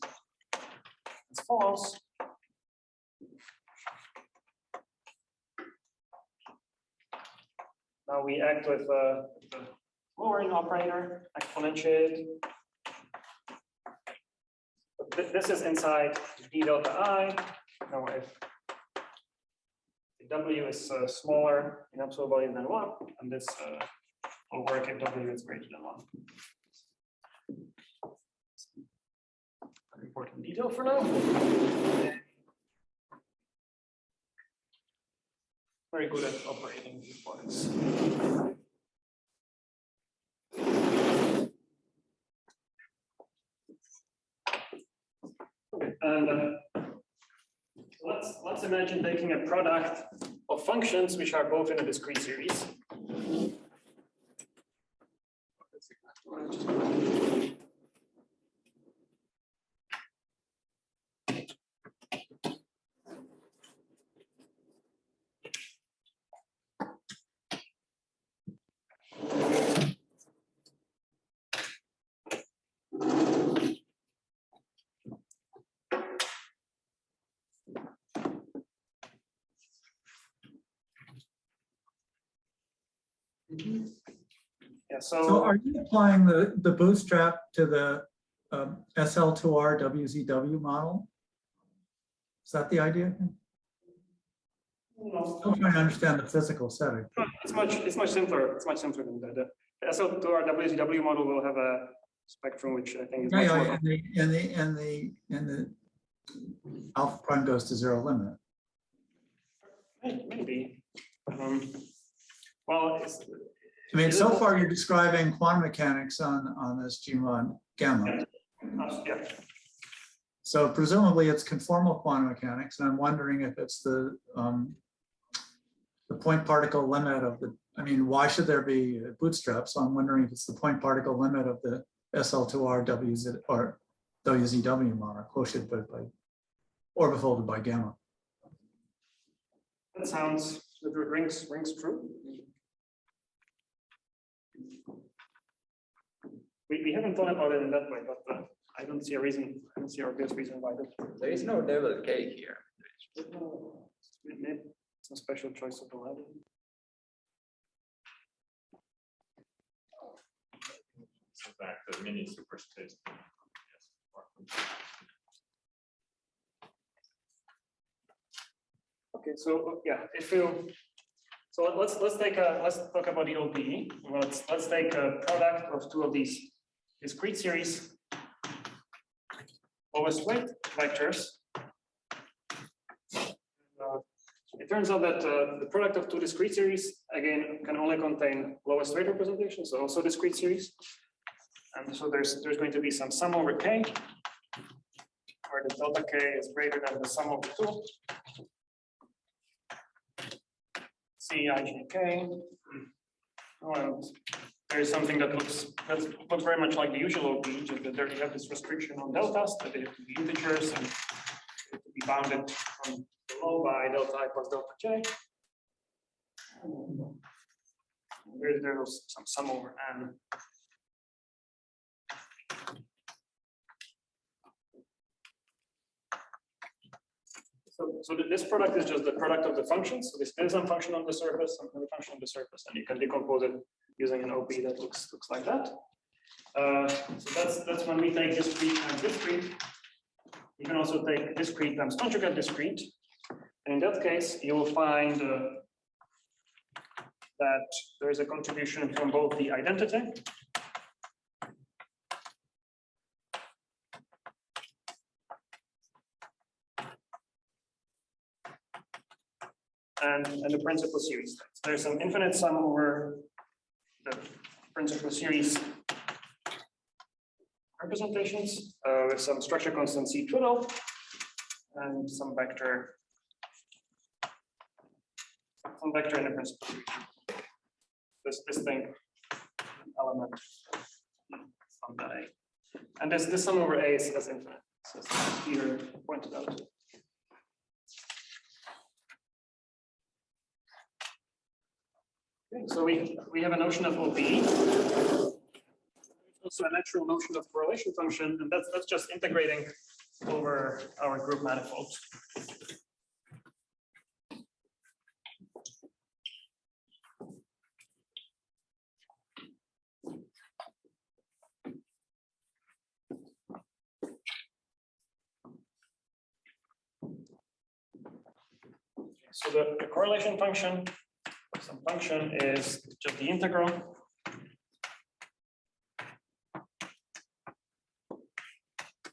as follows. Now we act with the lowering operator, exponentiate. This is inside d delta I. Now if W is smaller in absolute value than 1, and this will work if W is greater than 1. An important detail for now. Very good at operating these points. Okay, and let's imagine taking a product of functions which are both in a discrete series. Yeah, So are you applying the bootstrap to the SL2R WZW model? Is that the idea? no, I'm trying to understand the physical setting. it's much simpler. It's much simpler than that. The SL2R WZW model will have a spectrum which I think is much more. And the alpha prime goes to zero limit. Maybe. Well, I mean, so far you're describing quantum mechanics on this G mod gamma. yeah. So presumably it's conformal quantum mechanics, and I'm wondering if it's the point particle limit of the. I mean, why should there be a bootstrap? So I'm wondering if it's the point particle limit of the SL2R WZ or WZW model, quotient by orbifolded by gamma. That sounds rings true. We haven't thought about it in that way, but I don't see a reason. I don't see an obvious reason why that. There is no double K here. Maybe it's a special choice of the ladder. So back the mini superspace. Okay, so yeah, if you let's talk about the OPE. Let's take a product of two of these discrete series lowest weight vectors. It turns out that the product of two discrete series again can only contain lowest weight representations, so also discrete series. And so there's going to be some sum over k, where the delta k is greater than the sum over 2. C I J K. Well, there is something that looks very much like the usual OP, just that there you have this restriction on deltas, that they have to be integers and have to be bounded from below by delta I plus delta j. There's some sum over n. So this product is just the product of the functions. So this is some function on the surface and the function on the surface, and you can decompose it using an OP that looks like that. So that's when we take discrete times discrete. You can also take discrete times conjugate discrete, and in that case, you will find that there is a contribution from both the identity and the principal series. There's some infinite sum over the principal series representations with some structure constant C twiddle and some vector in the principal series. This thing element from that A. And this sum over A is infinite. So as Peter pointed out. Okay, so we have a notion of OPE. Also a natural notion of correlation function, and that's just integrating over our group manifold. So the correlation function, some function is just the integral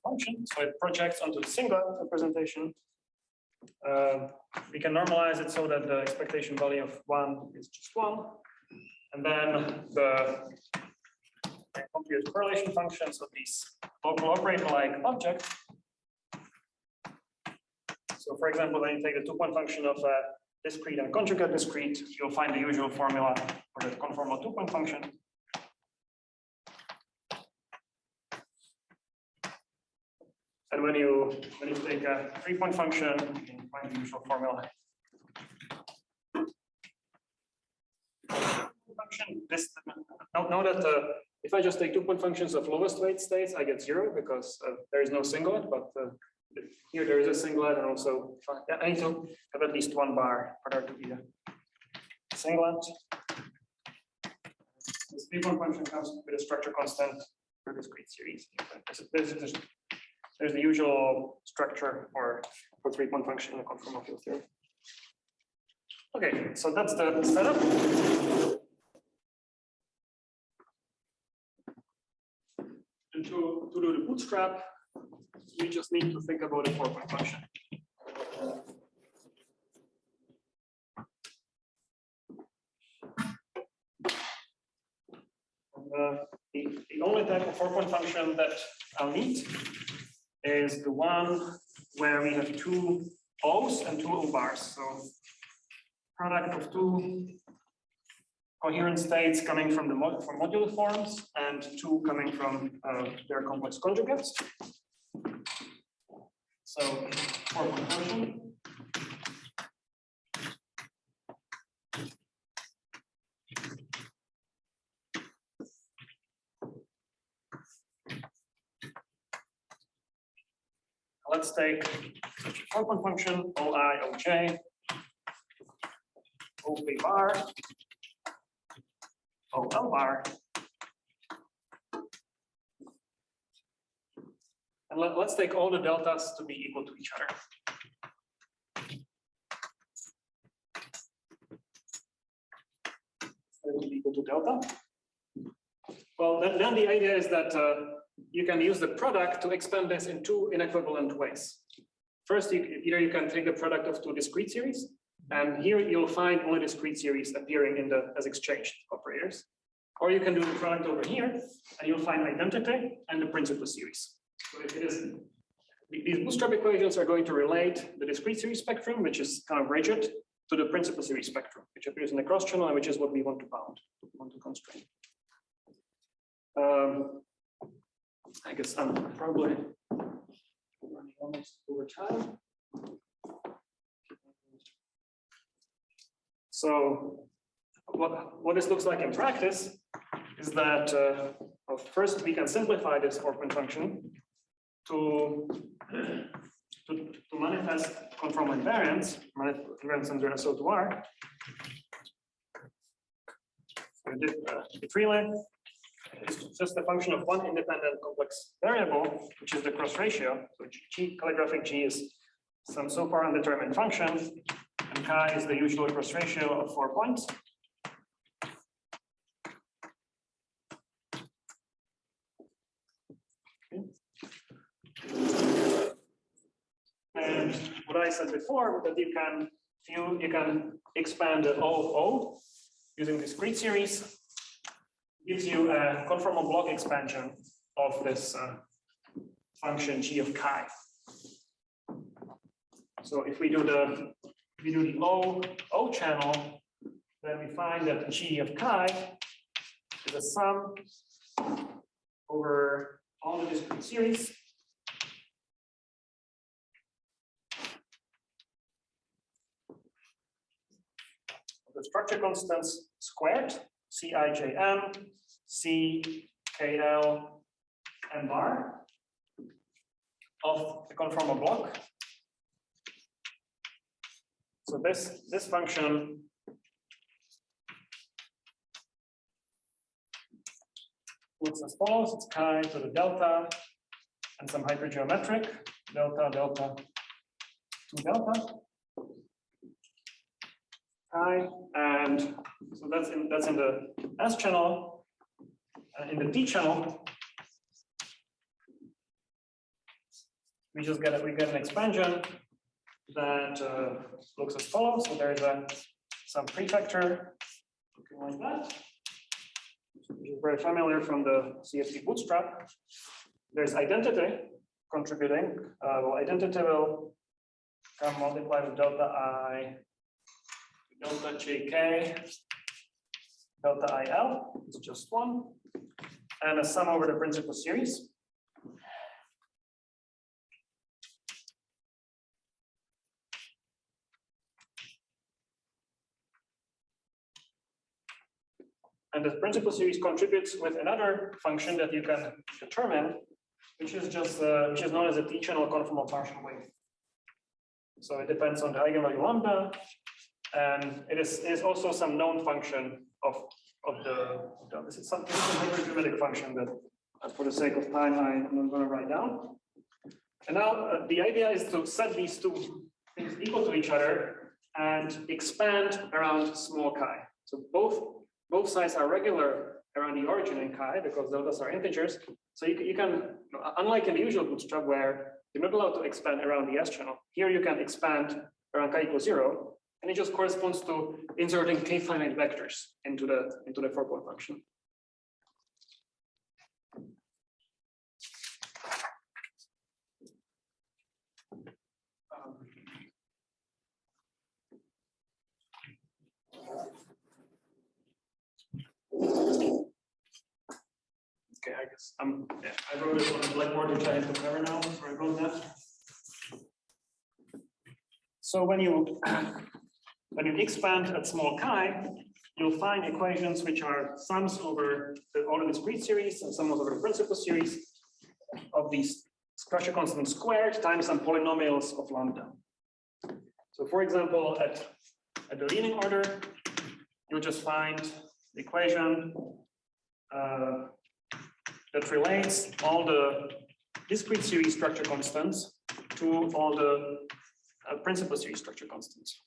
function, so it projects onto the singular representation. We can normalize it so that the expectation value of 1 is just 1, and then the compute correlation functions of these local operator-like objects. So, for example, when you take the two-point function of a discrete and conjugate discrete, you'll find the usual formula for the conformal two-point function. And when you take a three-point function, you can find the usual formula. Function. Note that if I just take two-point functions of lowest weight states, I get 0 because there is no singlet. But here there is a singlet, and also I need to have at least one bar for there to be a singlet. This three-point function comes with a structure constant for discrete series. There's the usual structure for three-point function in the conformal field theory. Okay, so that's the setup. And to do the bootstrap, we just need to think about a four-point function. The only type of four-point function that I'll need is the one where we have two O's and two O bars. So product of two coherent states coming from the modular forms and two coming from their complex conjugates. So four-point function. Let's take such a four-point function, OI, OJ, OP bar, OL bar. And let's take all the deltas to be equal to each other. To be equal to delta. Well, then the idea is that you can use the product to expand this in two inequivalent ways. First, either you can take the product of two discrete series, and here you'll find only discrete series appearing in the as exchanged operators. Or you can do the product over here, and you'll find identity and the principal series. So if it is, these bootstrap equations are going to relate the discrete series spectrum, which is kind of rigid, to the principal series spectrum, which appears in the cross channel, and which is what we want to bound, want to constrain. I guess I'm probably running almost over time. So what this looks like in practice is that well, first we can simplify this four-point function to manifest conformal invariance, invariance under SO2R. So the tree length is just a function of one independent complex variable, which is the cross ratio. So G, calligraphic G is some so far undetermined function, and chi is the usual cross ratio of 4 points. Okay. And what I said before, that you can expand the O using discrete series. Gives you a conformal block expansion of this function G of chi. So if we do the O channel, then we find that G of chi is a sum over all the discrete series. The structure constants squared.Cijm, C, KL, and bar. of the conformal block. So this function looks as follows. It's chi to the delta and some hypergeometric delta delta to delta chi, and so that's in the S channel. In the D channel, we get an expansion that looks as follows. So there's some prefactor looking like that, which is very familiar from the CFT bootstrap. There's identity contributing. Well, identity will come multiplied with delta I, delta JK, delta IL. It's just one, and a sum over the principal series. And the principal series contributes with another function that you can determine, which is known as a T-channel conformal partial wave. So it depends on the eigenvalue lambda, and it is also some known function of this is some hypergeometric function that, for the sake of time, I'm going to write down. And now the idea is to set these two things equal to each other and expand around small chi. So both sides are regular around the origin in chi because deltas are integers. So you can, unlike in the usual bootstrap where you're not allowed to expand around the S channel, here you can expand around chi equals 0, and it just corresponds to inserting k finite vectors into the 4-point function. Okay, I guess I wrote it on a blackboard, which I have to cover now. Sorry about that. So when you expand at small chi, you'll find equations which are sums over all the discrete series and sums over the principal series of these Kravchuk constant squared times some polynomials of lambda. So for example, at the leading order, you'll just find the equation that relates all the discrete series structure constants to all the principal series structure constants.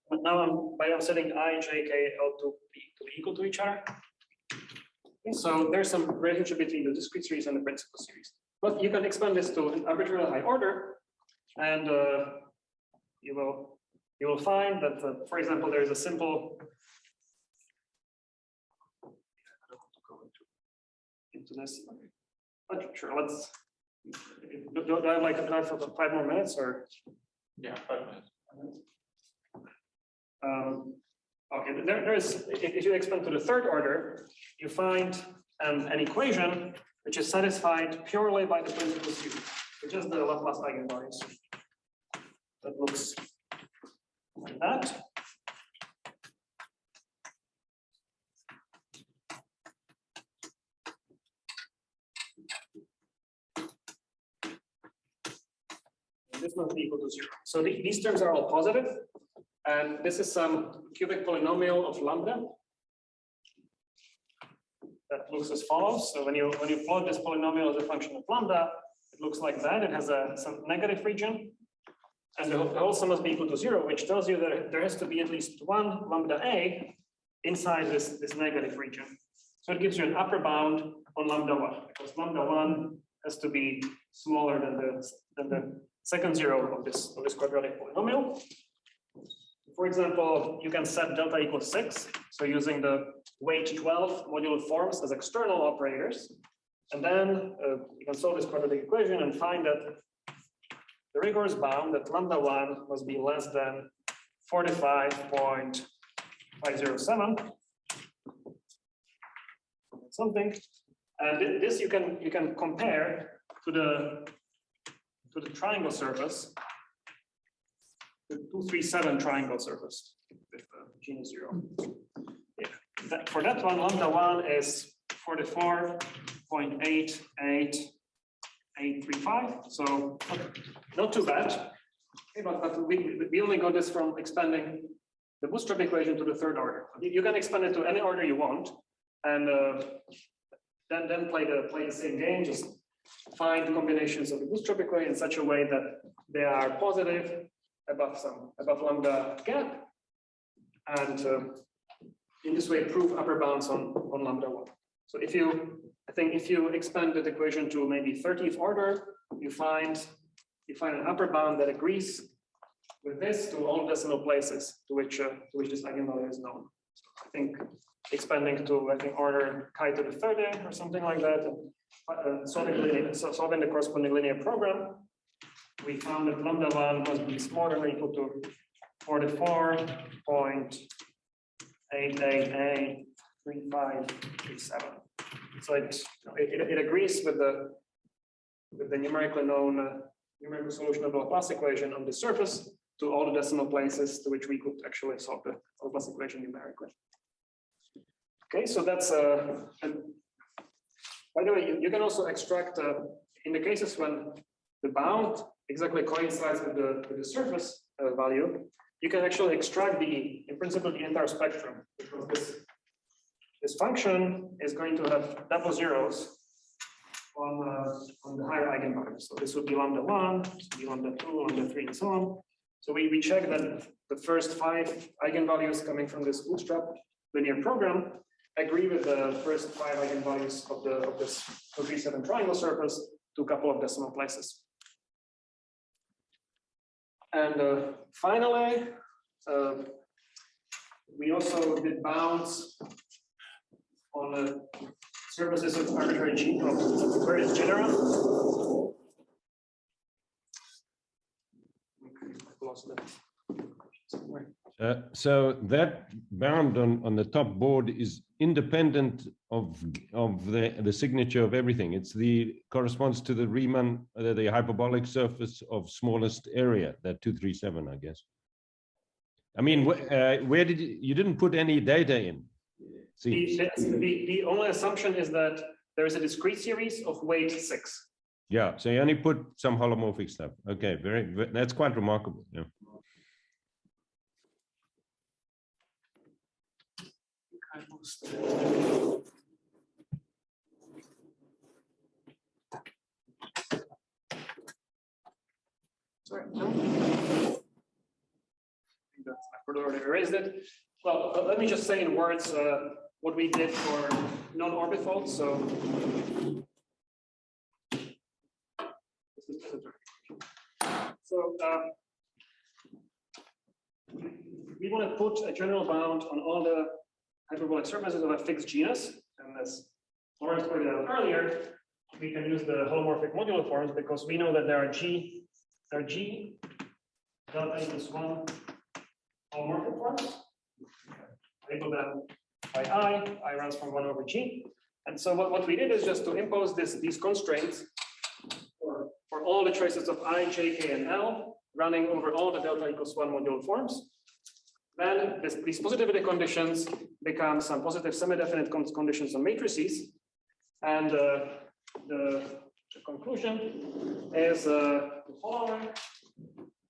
But now I'm setting I, J, K, L to be equal to each other. Okay, so there's some relationship between the discrete series and the principal series. But you can expand this to an arbitrarily high order, and you will find that, for example, there is a simple. Into this, but sure. Let's. Do I have like enough for 5 more minutes, or? Yeah, 5 minutes. Okay, there is. If you expand to the third order, you find an equation which is satisfied purely by the principal series, which is the Laplace eigenvalues. That looks like that. This must be equal to 0. So these terms are all positive, and this is some cubic polynomial of lambda that looks as follows. So when you plot this polynomial as a function of lambda, it looks like that. It has some negative region, and the whole sum must be equal to 0, which tells you that there has to be at least one lambda a inside this negative region. So it gives you an upper bound on lambda 1, because lambda 1 has to be smaller than the second 0 of this quadratic polynomial. For example, you can set delta equals 6, so using the weight 12 modular forms as external operators, and then you can solve this quadratic equation and find that the rigorous bound that lambda 1 must be less than 45.507 something, and this you can compare to the triangle surface, the 237 triangle surface with genus 0. Yeah. For that one, lambda 1 is 44.5 0.88835. So not too bad. Okay, but we only got this from expanding the bootstrap equation to the third order. You can expand it to any order you want, and then play the same game. Just find combinations of the bootstrap equation in such a way that they are positive above lambda gap, and in this way prove upper bounds on lambda 1. So if you expand that equation to maybe 30th order, you find an upper bound that agrees with this to all decimal places to which this eigenvalue is known. So I think expanding to order chi to the 30 or something like that, and solving the corresponding linear program, we found that lambda 1 must be smaller or equal to 44.8883537. So it agrees with the numerically known numerical solution of the Laplace equation on the surface to all the decimal places to which we could actually solve the Laplace equation numerically. Okay, so that's and by the way, you can also extract in the cases when the bound exactly coincides with the surface value, you can actually extract in principle the entire spectrum, because this function is going to have double zeros on the higher eigenvalues. So this would be lambda 1, this would be lambda 2, lambda 3, and so on. So we check that the first 5 eigenvalues coming from this bootstrap linear program agree with the first 5 eigenvalues of this 237 triangle surface to a couple of decimal places. And finally, we also did bounds on the surfaces of arbitrary G of various genera. So that bound on the top board is independent of the signature of everything. It's corresponds to the Riemann, the hyperbolic surface of smallest area, that 237, I guess. I mean, where did you didn't put any data in? The only assumption is that there is a discrete series of weight 6. Yeah, so you only put some holomorphic stuff. Okay, that's quite remarkable. Yeah. Sorry, no. I already erased it. Well, let me just say in words what we did for non-orbitals. So we want to put a general bound on all the hyperbolic surfaces of a fixed genus, and as Lawrence pointed out earlier, we can use the holomorphic modular forms because we know that there are G delta equals 1 holomorphic forms. Label them by I runs from 1 over G. And so what we did is just to impose these constraints for all the traces of I, J, K, and L running over all the delta equals 1 modular forms. Then these positivity conditions become some positive semi-definite conditions on matrices. And the conclusion is the following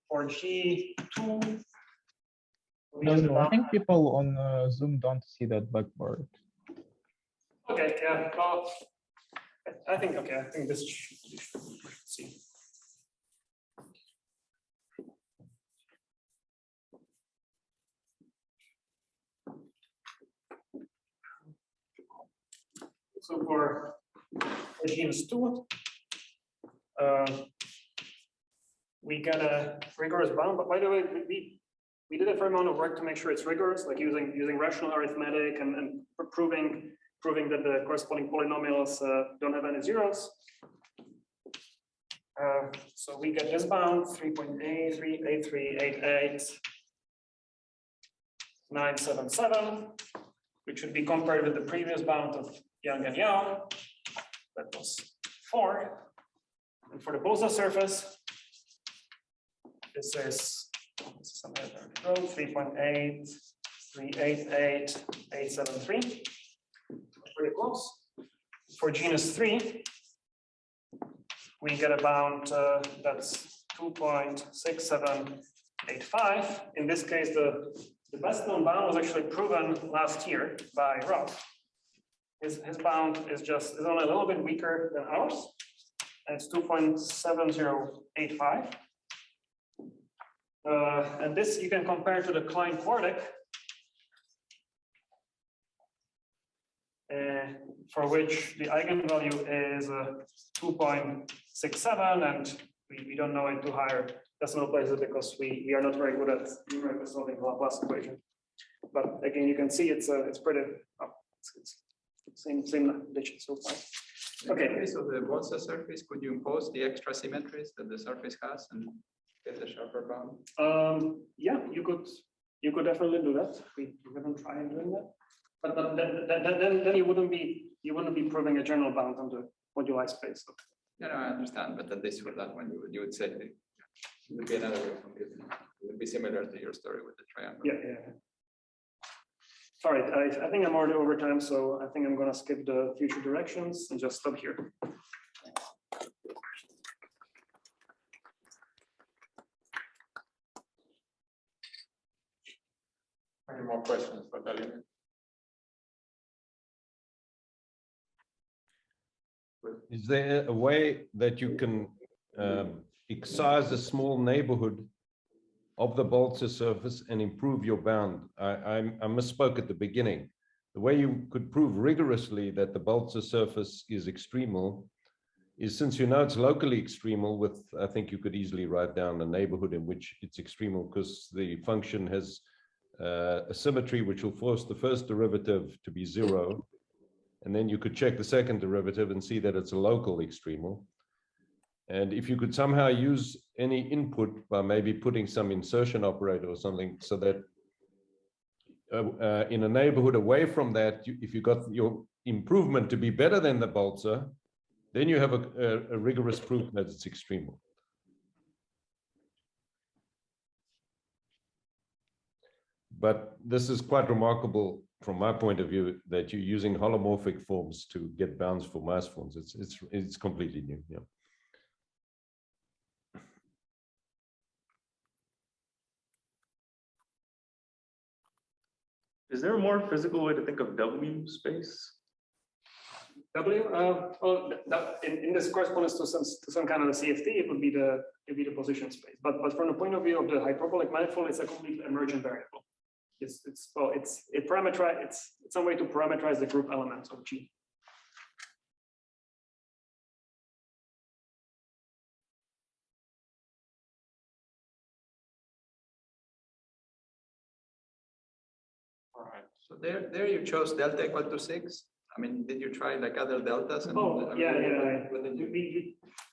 for G2. I think people on Zoom don't see that backboard. Okay, yeah, well, I think this should see. So for genus 2, we get a rigorous bound, but by the way, we did a fair amount of work to make sure it's rigorous, like using rational arithmetic and proving that the corresponding polynomials don't have any zeros. So we get this bound 3.838388,977, which should be compared with the previous bound of Yang and Yao. That was 4. And for the Bolsa surface, this is 3.8388,873. Pretty close. for genus 3, we get a bound that's 2.6785. In this case, the best known bound was actually proven last year by Roth. His bound is only a little bit weaker than ours. And it's 2.7085. And this you can compare to the Klein quartic, for which the eigenvalue is 2.67, and we don't know into higher decimal places because we are not very good at numerically solving the Laplace equation. But again, you can see it's pretty it's same digit so far. Okay. In the case of the Bolsa surface, could you impose the extra symmetries that the surface has and get the sharper bound? Yeah, you could definitely do that. We haven't tried doing that, but then you wouldn't be proving a general bound on the moduli space. Yeah, no, I understand, but at least for that one, you would say it would be another way of computing. It would be similar to your story with the triangle. Yeah. Sorry, I think I'm already over time, so I think I'm going to skip the future directions and just stop here. Any more questions for Dalimil? Is there a way that you can excise a small neighborhood of the Bolsa surface and improve your bound? I misspoke at the beginning. The way you could prove rigorously that the Bolsa surface is extremal is, since you know it's locally extremal, with, I think you could easily write down a neighborhood in which it's extremal, because the function has a symmetry which will force the first derivative to be 0. And then you could check the second derivative and see that it's a local extremal. And if you could somehow use any input by maybe putting some insertion operator or something, so that in a neighborhood away from that, if you got your improvement to be better than the Bolsa, then you have a rigorous proof that it's extremal. But this is quite remarkable from my point of view, that you're using holomorphic forms to get bounds for Maass forms. It's completely new. Yeah. Is there a more physical way to think of W space? W, well, in this corresponds to some kind of a CFT, it would be the position space. But from the point of view of the hyperbolic manifold, it's a completely emergent variable. It's some way to parameterize the group elements of G. All right. So there you chose delta equal to 6. I mean, did you try like other deltas? And,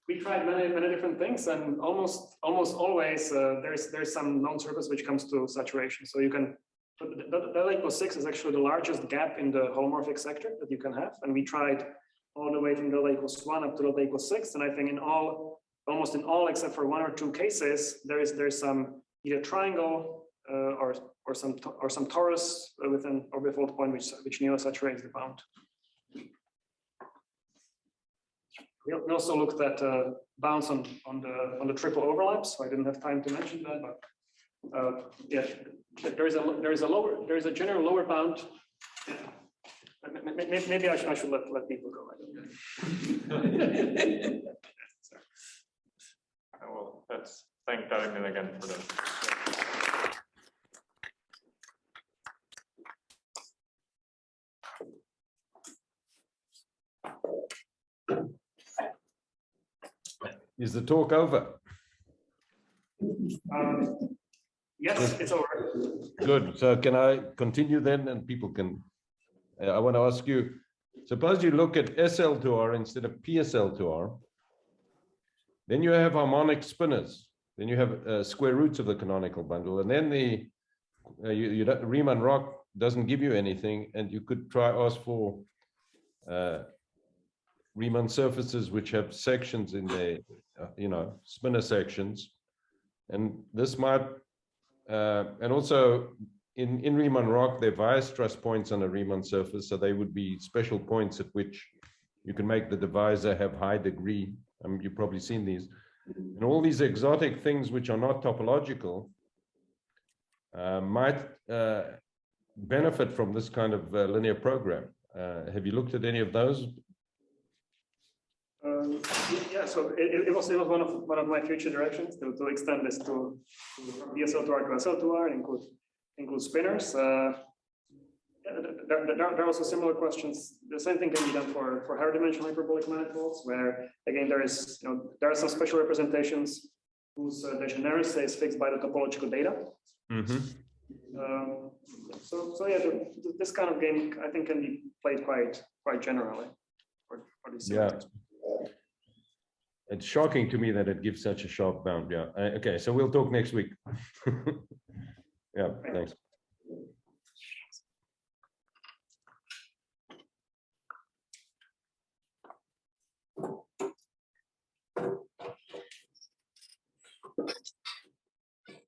We tried many different things, and almost always there's some non-surface which comes to saturation. So you can. Delta equals 6 is actually the largest gap in the holomorphic sector that you can have, and we tried all the way from delta equals 1 up to delta equals 6, and I think almost in all except for 1 or 2 cases, there's some either triangle or some torus with an orbifold point which neo-saturates the bound. We also looked at bounds on the triple overlap, so I didn't have time to mention that, but yeah, there is a general lower bound. Maybe I should let people go. I don't know. Well, let's thank Dalimil again for that. Is the talk over? Yes, it's over. Good. So can I continue then, and people can? I want to ask you. Suppose you look at SL to R instead of PSL to R. Then you have harmonic spinners. Then you have square roots of the canonical bundle, and then Riemann-Roch doesn't give you anything, and you could try ask for Riemann surfaces which have sections in their, spinner sections, and this might, and also in Riemann-Roch, there are Weierstrass points on a Riemann surface, so they would be special points at which You can make the divisor have high degree. You've probably seen these. And all these exotic things which are not topological might benefit from this kind of linear program. Have you looked at any of those? Yeah, so it was one of my future directions to extend this to DSL to R to SL to R and include spinners. There are also similar questions. The same thing can be done for higher dimensional hyperbolic manifolds, where again there are some special representations whose the genus is fixed by the topological data. So yeah, this kind of game I think can be played quite generally for these symmetrics. It's shocking to me that it gives such a sharp bound. Yeah. Okay, so we'll talk next week. Yeah, thanks.